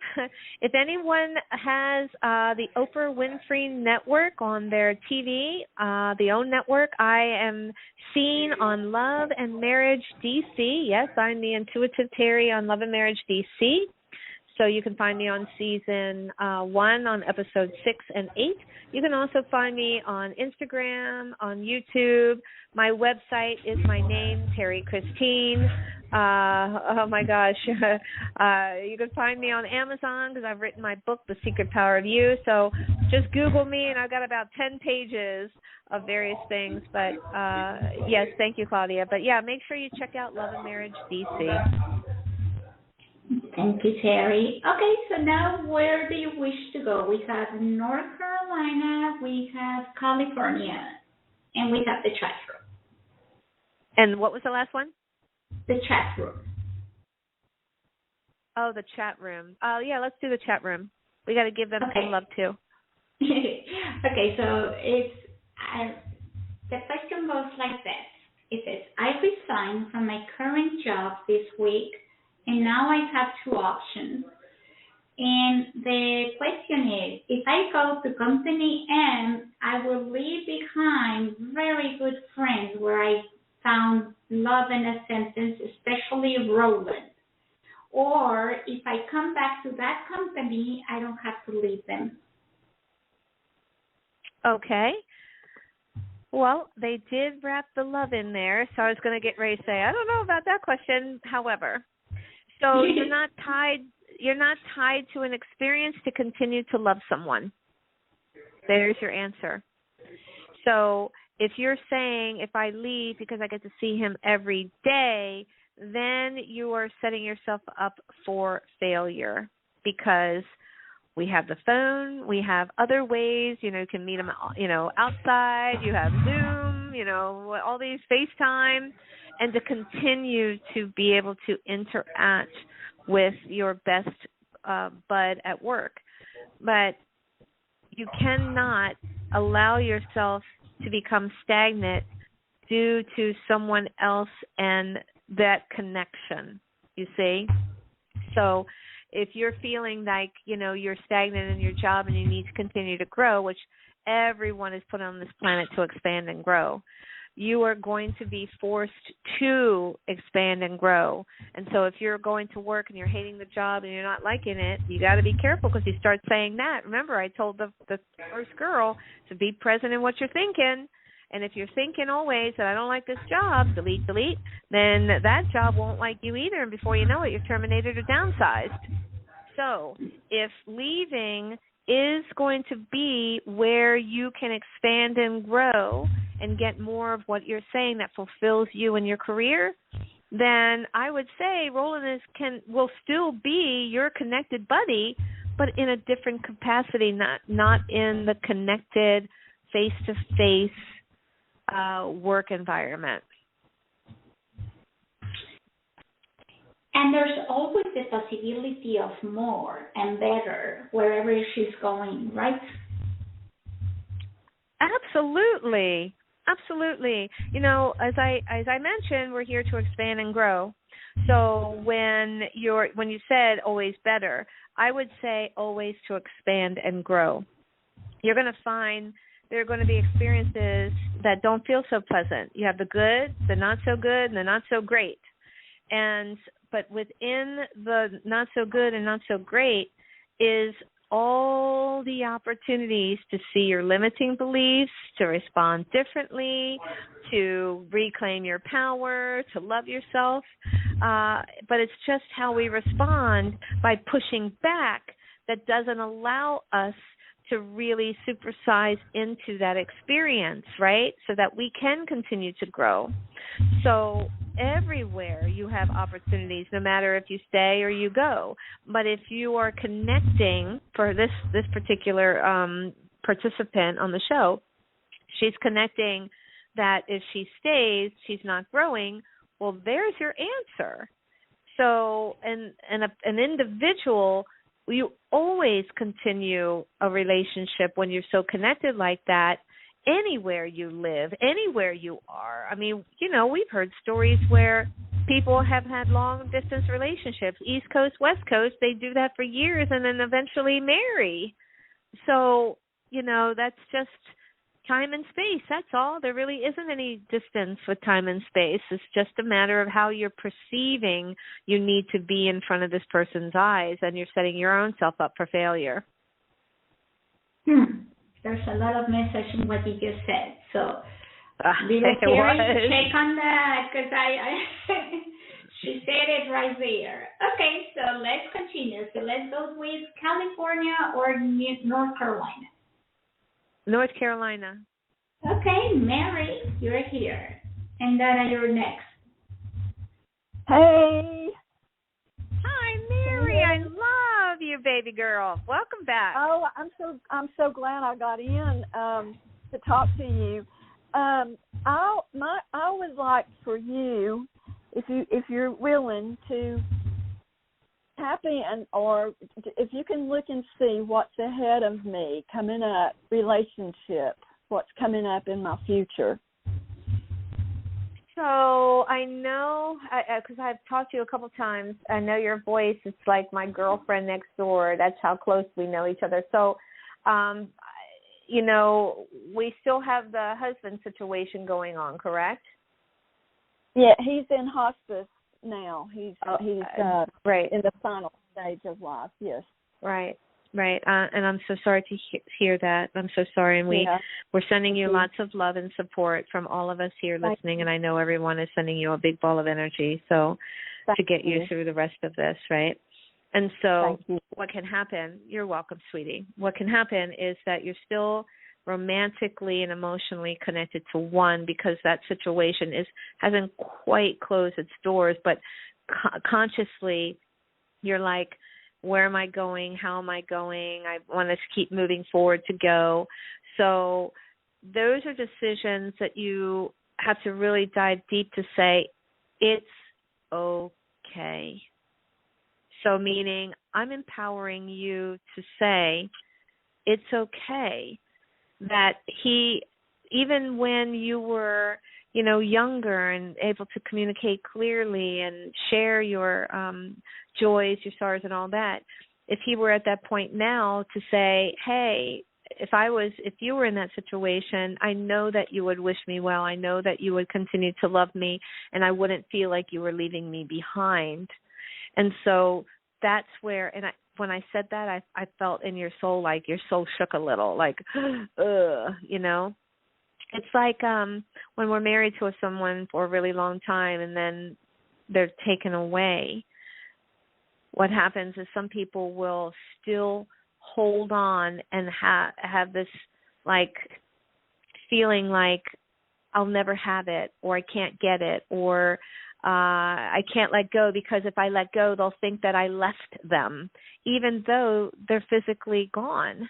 if anyone has the Oprah Winfrey Network on their TV, the OWN network, I am seen on Love and Marriage DC. Yes, I'm the Intuitive Terrie on Love and Marriage DC. So you can find me on season 1 on episode 6 and 8. You can also find me on Instagram, on YouTube. My website is my name, Terrie Christine. Oh, my gosh. You can find me on Amazon because I've written my book, The Secret Power of You. So just Google me, and I've got about 10 pages of various things. But, yes, thank you, Claudia. But, yeah, make sure you check out Love and Marriage DC. Thank you, Terrie. Okay, so now where do you wish to go? We have North Carolina, we have California, and we have the chat room. And what was the last one? The chat room. Oh, the chat room. Oh, yeah, let's do the chat room. We got to give them some love, too. Okay, so the question goes like this. It says, I resigned from my current job this week, and now I have 2 options. And the question is, if I go to company M, I will leave behind very good friends where I found love and acceptance, especially Roland. Or if I come back to that company, I don't have to leave them. Okay. Well, they did wrap the love in there, so I was going to get ready to say, I don't know about that question, however. So you're not tied to an experience to continue to love someone. There's your answer. So if you're saying, if I leave because I get to see him every day, then you are setting yourself up for failure, because we have the phone, we have other ways, you can meet him, outside, you have Zoom, all these FaceTime, and to continue to be able to interact with your best bud at work. But you cannot allow yourself to become stagnant due to someone else and that connection, you see? So if you're feeling like, you're stagnant in your job and you need to continue to grow, which everyone is put on this planet to expand and grow, you are going to be forced to expand and grow. And so if you're going to work and you're hating the job and you're not liking it, you got to be careful, because you start saying that. Remember, I told the first girl to be present in what you're thinking. And if you're thinking always that I don't like this job, delete, then that job won't like you either. And before you know it, you're terminated or downsized. So if leaving is going to be where you can expand and grow and get more of what you're saying that fulfills you in your career, then I would say Roland will still be your connected buddy, but in a different capacity, not in the connected face-to-face work environment. And there's always the possibility of more and better wherever she's going, right? Absolutely. As I mentioned, we're here to expand and grow. So when you said always better, I would say always to expand and grow. You're going to find there are going to be experiences that don't feel so pleasant. You have the good, the not so good, and the not so great. But within the not so good and not so great is all the opportunities to see your limiting beliefs, to respond differently, to reclaim your power, to love yourself. But it's just how we respond by pushing back that doesn't allow us to really supersize into that experience, right? So that we can continue to grow. So everywhere you have opportunities, no matter if you stay or you go. But if you are connecting, for this particular participant on the show, she's connecting that if she stays, she's not growing. Well, there's your answer. So, an individual, you always continue a relationship when you're so connected like that, anywhere you live, anywhere you are. I mean, we've heard stories where people have had long-distance relationships, East Coast, West Coast. They do that for years and then eventually marry. So, that's just time and space. That's all. There really isn't any distance with time and space. It's just a matter of how you're perceiving you need to be in front of this person's eyes, and you're setting your own self up for failure. There's a lot of message in what you just said. So, little Terrie, check on that, because she said it right there. Okay, so let's continue. So let's go with California or North Carolina. North Carolina. Okay, Mary, you're here. And Donna, you're next. Hey. Hi, Mary. I love you, baby girl. Welcome back. Oh, I'm so glad I got in to talk to you. I would like for you, if you're willing to tap in, or if you can look and see what's ahead of me coming up, relationship, what's coming up in my future. So I know, because I've talked to you a couple times, I know your voice. It's like my girlfriend next door. That's how close we know each other. So, we still have the husband situation going on, correct? Yeah, he's in hospice now. He's right in the final stage of life. Yes. Right. And I'm so sorry to hear that. I'm so sorry. And we're sending you lots of love and support from all of us here listening. And I know everyone is sending you a big ball of energy. So to get you through the rest of this, right? And so what can happen, you're welcome, sweetie. What can happen is that you're still romantically and emotionally connected to one, because that situation hasn't quite closed its doors, but consciously you're like, where am I going? How am I going? I want to keep moving forward to go. So those are decisions that you have to really dive deep to say, it's okay. So meaning I'm empowering you to say, it's okay that he, even when you were, younger and able to communicate clearly and share your joys, your sorrows and all that, if he were at that point now to say, hey, if you were in that situation, I know that you would wish me well. I know that you would continue to love me, and I wouldn't feel like you were leaving me behind. And so that's where, and when I said that, I felt in your soul, like your soul shook a little, like, It's like when we're married to someone for a really long time and then they're taken away. What happens is some people will still hold on and have this like feeling like I'll never have it, or I can't get it, or I can't let go, because if I let go, they'll think that I left them, even though they're physically gone.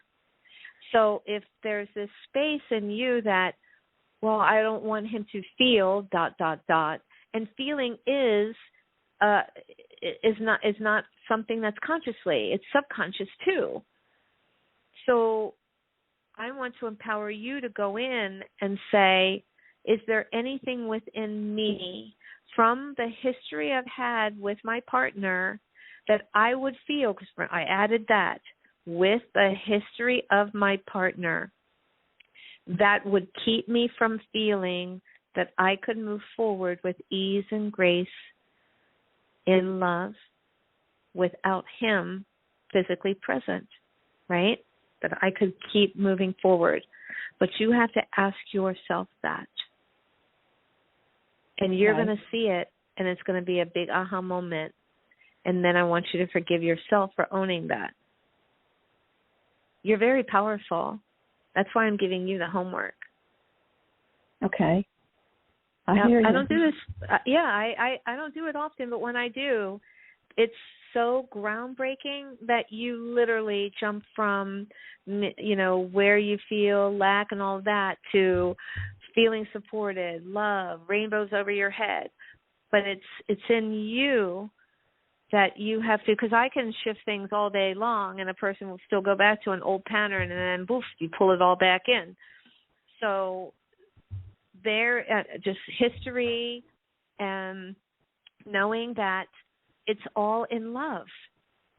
So if there's this space in you that, well, I don't want him to feel ... and feeling is not something that's consciously, it's subconscious too. So I want to empower you to go in and say, is there anything within me from the history I've had with my partner that I would feel, because I added that, with the history of my partner, that would keep me from feeling that I could move forward with ease and grace in love without him physically present, right? That I could keep moving forward. But you have to ask yourself that. And you're going to see it, and it's going to be a big aha moment. And then I want you to forgive yourself for owning that. You're very powerful. That's why I'm giving you the homework. Okay. I hear you. I don't do this. I don't do it often, but when I do, it's so groundbreaking that you literally jump from, where you feel lack and all of that to feeling supported, love, rainbows over your head. But it's in you that you have to, because I can shift things all day long and a person will still go back to an old pattern and then, boof, you pull it all back in. So there, just history and knowing that it's all in love.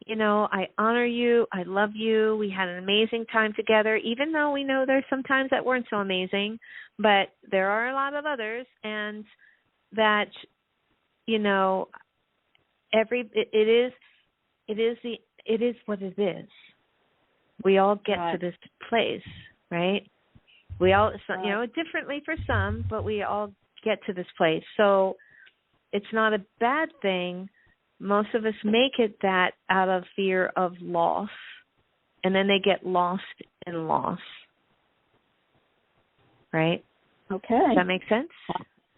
I honor you. I love you. We had an amazing time together, even though we know there's some times that weren't so amazing, but there are a lot of others, and that, it is what it is. We all get to this place, right? We all, differently for some, but we all get to this place. So it's not a bad thing. Most of us make it that out of fear of loss, and then they get lost in loss. Right? Okay. Does that make sense?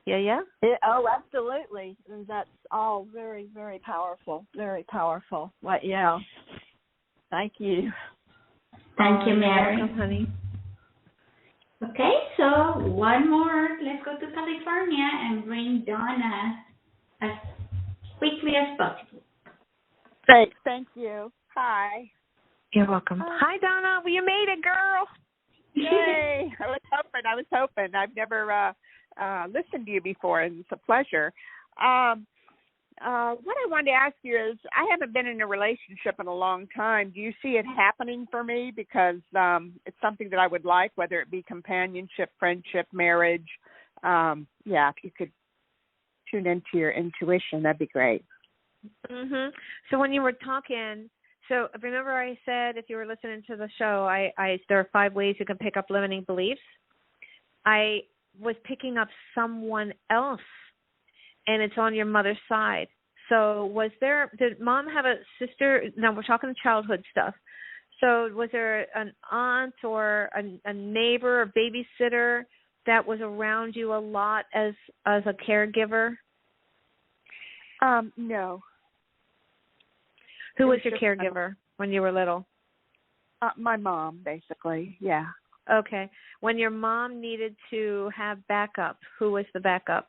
Yeah? Absolutely. And that's all very, very powerful. Very powerful. Yeah. Thank you. Thank you, Mary. You're welcome, honey. Okay, so one more. Let's go to California and bring Donna as quickly as possible. Great. Thank you. Hi. You're welcome. Hi, Donna. Well, you made it, girl. Yay. I was hoping. I've never listened to you before, and it's a pleasure. What I wanted to ask you is, I haven't been in a relationship in a long time. Do you see it happening for me? Because it's something that I would like, whether it be companionship, friendship, marriage. If you could tune into your intuition, that'd be great. Mm-hmm. So when you were talking, so remember I said, if you were listening to the show, there are 5 ways you can pick up limiting beliefs. I was picking up someone else, and it's on your mother's side. So did Mom have a sister? Now we're talking childhood stuff. So was there an aunt or a neighbor or babysitter that was around you a lot as a caregiver? No. Who was your caregiver when you were little? My mom, basically, yeah. Okay. When your mom needed to have backup, who was the backup?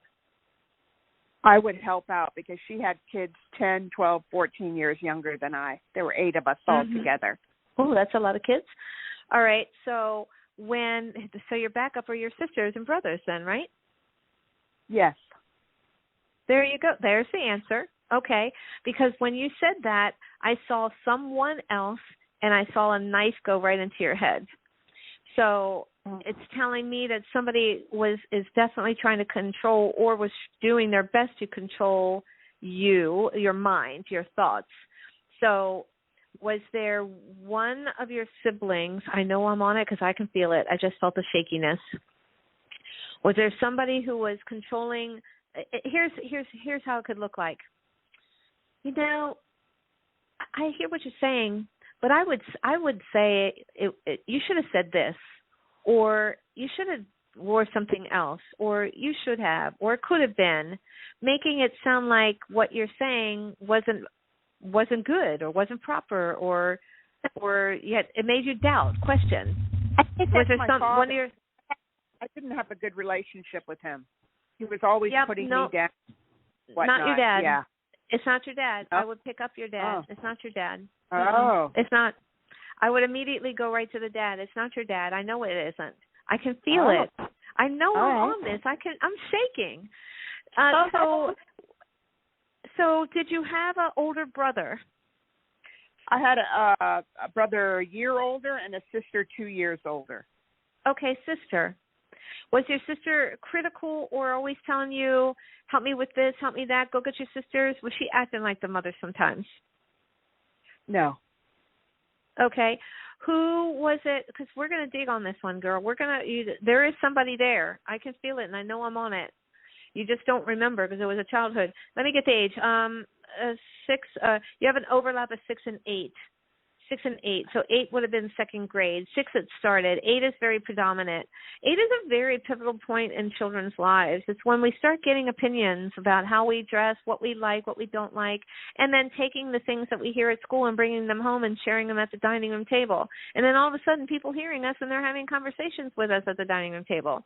I would help out because she had kids 10, 12, 14 years younger than I. There were 8 of us all together. Oh, that's a lot of kids. All right. So your backup are your sisters and brothers then, right? Yes. There you go. There's the answer. Okay. Because when you said that, I saw someone else and I saw a knife go right into your head. So it's telling me that somebody is definitely trying to control or was doing their best to control you, your mind, your thoughts. So was there one of your siblings, I know I'm on it because I can feel it, I just felt the shakiness. Was there somebody who was controlling? Here's how it could look like. I hear what you're saying, but I would say you should have said this, or you should have wore something else, or you should have, or it could have been, making it sound like what you're saying wasn't good or wasn't proper, or yet it made you doubt, question. I think was that's there my father. one of your? I didn't have a good relationship with him. He was always putting me down. Whatnot. Not your dad. Yeah. It's not your dad. Oh. I would pick up your dad. Oh. It's not your dad. Oh. It's not. I would immediately go right to the dad. It's not your dad. I know it isn't. I can feel it. I know I'm on this. I'm shaking. So did you have an older brother? I had a brother a year older and a sister 2 years older. Okay, sister. Was your sister critical or always telling you, help me with this, help me that, go get your sisters? Was she acting like the mother sometimes? No. Okay. Who was it? Because we're going to dig on this one, girl. There is somebody there. I can feel it, and I know I'm on it. You just don't remember because it was a childhood. Let me get the age. 6. You have an overlap of 6 and 8. 6 and 8. So 8 would have been second grade. 6 it started. 8 is very predominant. 8 is a very pivotal point in children's lives. It's when we start getting opinions about how we dress, what we like, what we don't like, and then taking the things that we hear at school and bringing them home and sharing them at the dining room table. And then all of a sudden people hearing us and they're having conversations with us at the dining room table.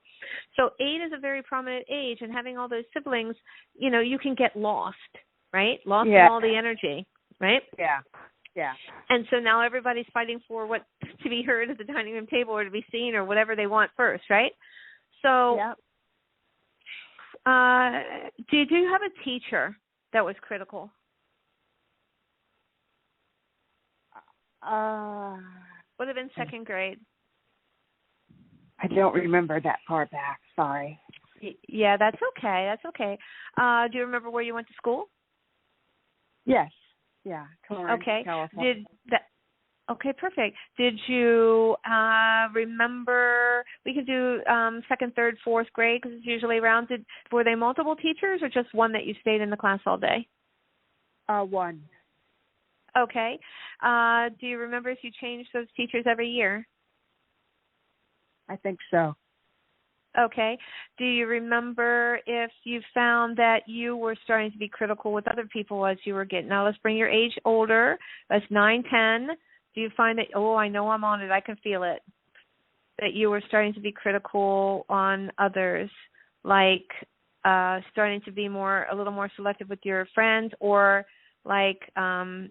So 8 is a very prominent age, and having all those siblings, you can get lost, right? Lost in all the energy, right? Yeah. Yeah. And so now everybody's fighting for what to be heard at the dining room table or to be seen or whatever they want first, right? So did you have a teacher that was critical? Would have been second grade. I don't remember that far back. Sorry. Yeah, that's okay. That's okay. Do you remember where you went to school? Yes. Yeah. Okay. California. Okay, perfect. Did you remember? We could do second, third, fourth grade because it's usually around. Were they multiple teachers or just one that you stayed in the class all day? One. Okay. Do you remember if you changed those teachers every year? I think so. Okay. Do you remember if you found that you were starting to be critical with other people as you were getting? Now, let's bring your age older. That's 9, 10. Do you find that, I know I'm on it, I can feel it, that you were starting to be critical on others, like starting to be a little more selective with your friends, or like I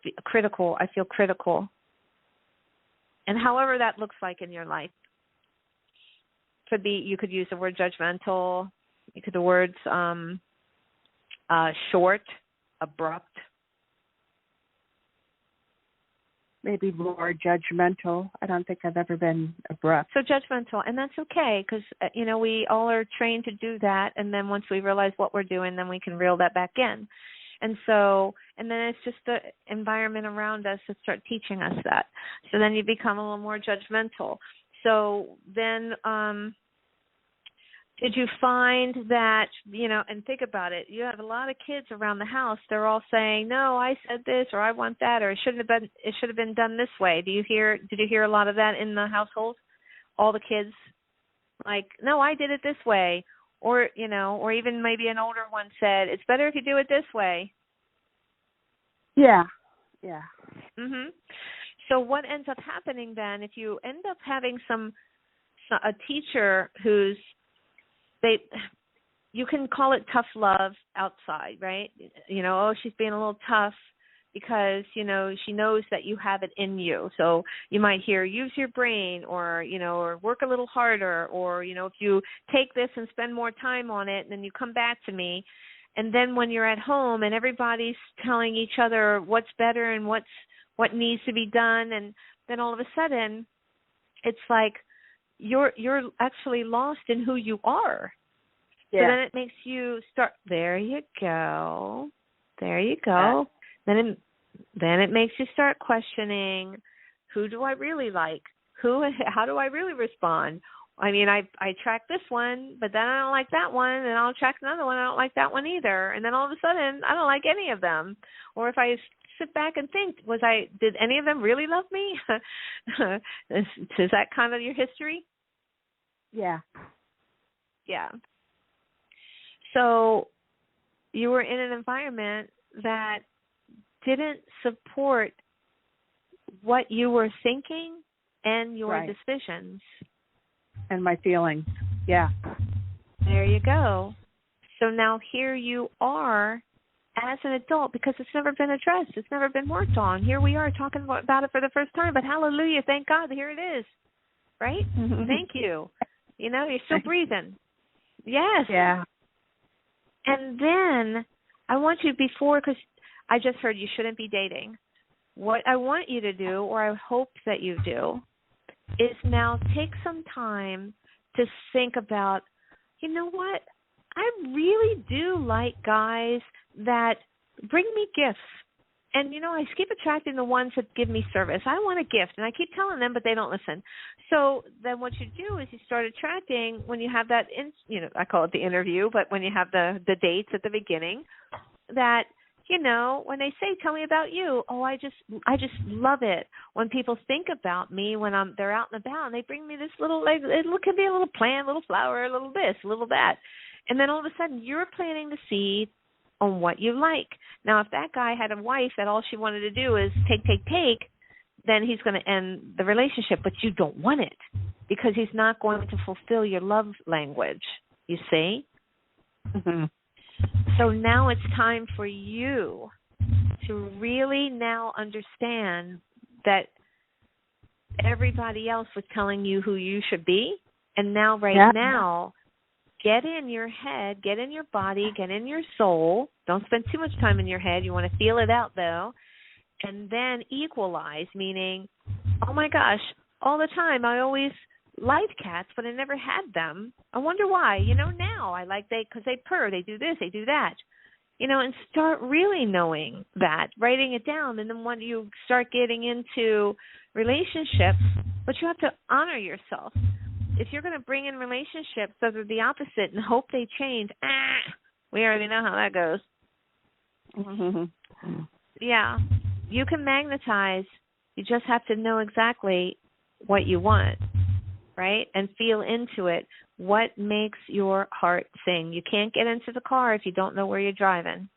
feel critical. I feel critical. And however that looks like in your life. Could be, you could use the word judgmental. You could the words short, abrupt. Maybe more judgmental. I don't think I've ever been abrupt. So judgmental, and that's okay because we all are trained to do that. And then once we realize what we're doing, then we can reel that back in. And then it's just the environment around us that start teaching us that. So then you become a little more judgmental. So then did you find that, and think about it, you have a lot of kids around the house, they're all saying, no, I said this, or I want that, or it should have been done this way. Did you hear a lot of that in the household? All the kids like, no, I did it this way, or even maybe an older one said, it's better if you do it this way. Yeah. Mhm. So what ends up happening then, if you end up having a teacher who's, you can call it tough love outside, right? She's being a little tough because, she knows that you have it in you. So you might hear, use your brain, or work a little harder, or, if you take this and spend more time on it, and then you come back to me. And then when you're at home and everybody's telling each other what's better and what needs to be done, and then all of a sudden it's like you're actually lost in who you are. Yeah. So then it makes you start, there you go. Yeah. Then it makes you start questioning, who do I really like? How do I really respond? I mean, I track this one, but then I don't like that one, and I'll track another one, I don't like that one either. And then all of a sudden, I don't like any of them. Or if I sit back and think, did any of them really love me? Is that kind of your history? Yeah. Yeah. So you were in an environment that didn't support what you were thinking and your decisions. And my feelings. Yeah. There you go. So now here you are as an adult, because it's never been addressed. It's never been worked on. Here we are talking about it for the first time, but hallelujah, thank God, here it is. Right? Thank you. You're still breathing. Yes. Yeah. And then I want you, because I just heard you shouldn't be dating. What I want you to do, or I hope that you do, is now take some time to think about, you know what? I really do like guys that bring me gifts. And, I keep attracting the ones that give me service. I want a gift, and I keep telling them, but they don't listen. So then what you do is you start attracting when you have that, I call it the interview, but when you have the dates at the beginning, that, when they say, tell me about you, I just love it when people think about me when they're out and about, and they bring me this little, it could be a little plant, a little flower, a little this, a little that. And then all of a sudden you're planting the seed on what you like. Now, if that guy had a wife that all she wanted to do is take, then he's going to end the relationship, but you don't want it because he's not going to fulfill your love language, you see? Mm-hmm. So now it's time for you to really now understand that everybody else was telling you who you should be, and now now, get in your head, get in your body, get in your soul. Don't spend too much time in your head. You want to feel it out, though. And then equalize, meaning, oh, my gosh, all the time I always liked cats, but I never had them. I wonder why. Now I like because they purr, they do this, they do that. And start really knowing that, writing it down. And then when you start getting into relationships, but you have to honor yourself. If you're going to bring in relationships that are the opposite and hope they change, we already know how that goes. Mm-hmm. Yeah, you can magnetize. You just have to know exactly what you want, right? And feel into it. What makes your heart sing? You can't get into the car if you don't know where you're driving.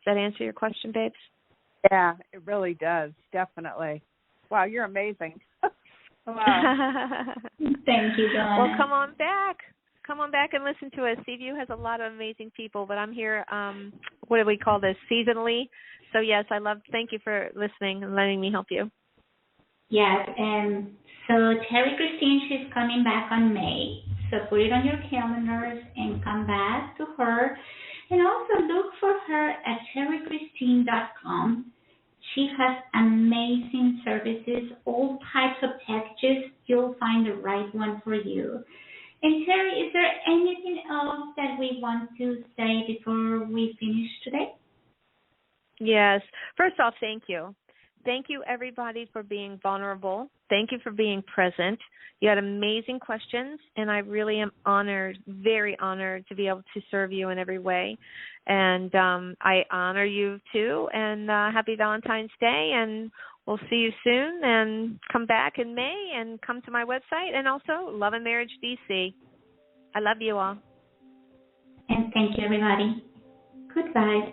Does that answer your question, babes? Yeah, it really does. Definitely. Wow, you're amazing. Wow. Thank you, Donna. Well, come on back. Come on back and listen to us. Seaview has a lot of amazing people, but I'm here, what do we call this, seasonally. So, yes, thank you for listening and letting me help you. Yes, and so Terrie Christine, she's coming back on May. So put it on your calendars and come back to her. And also look for her at terriechristine.com. She has amazing services, all types of packages. You'll find the right one for you. And Terrie, is there anything else that we want to say before we finish today? Yes. First off, thank you. Thank you, everybody, for being vulnerable. Thank you for being present. You had amazing questions, and I really am honored, very honored, to be able to serve you in every way. And I honor you, too, and happy Valentine's Day, and we'll see you soon, and come back in May, and come to my website, and also Love and Marriage DC. I love you all. And thank you, everybody. Goodbye.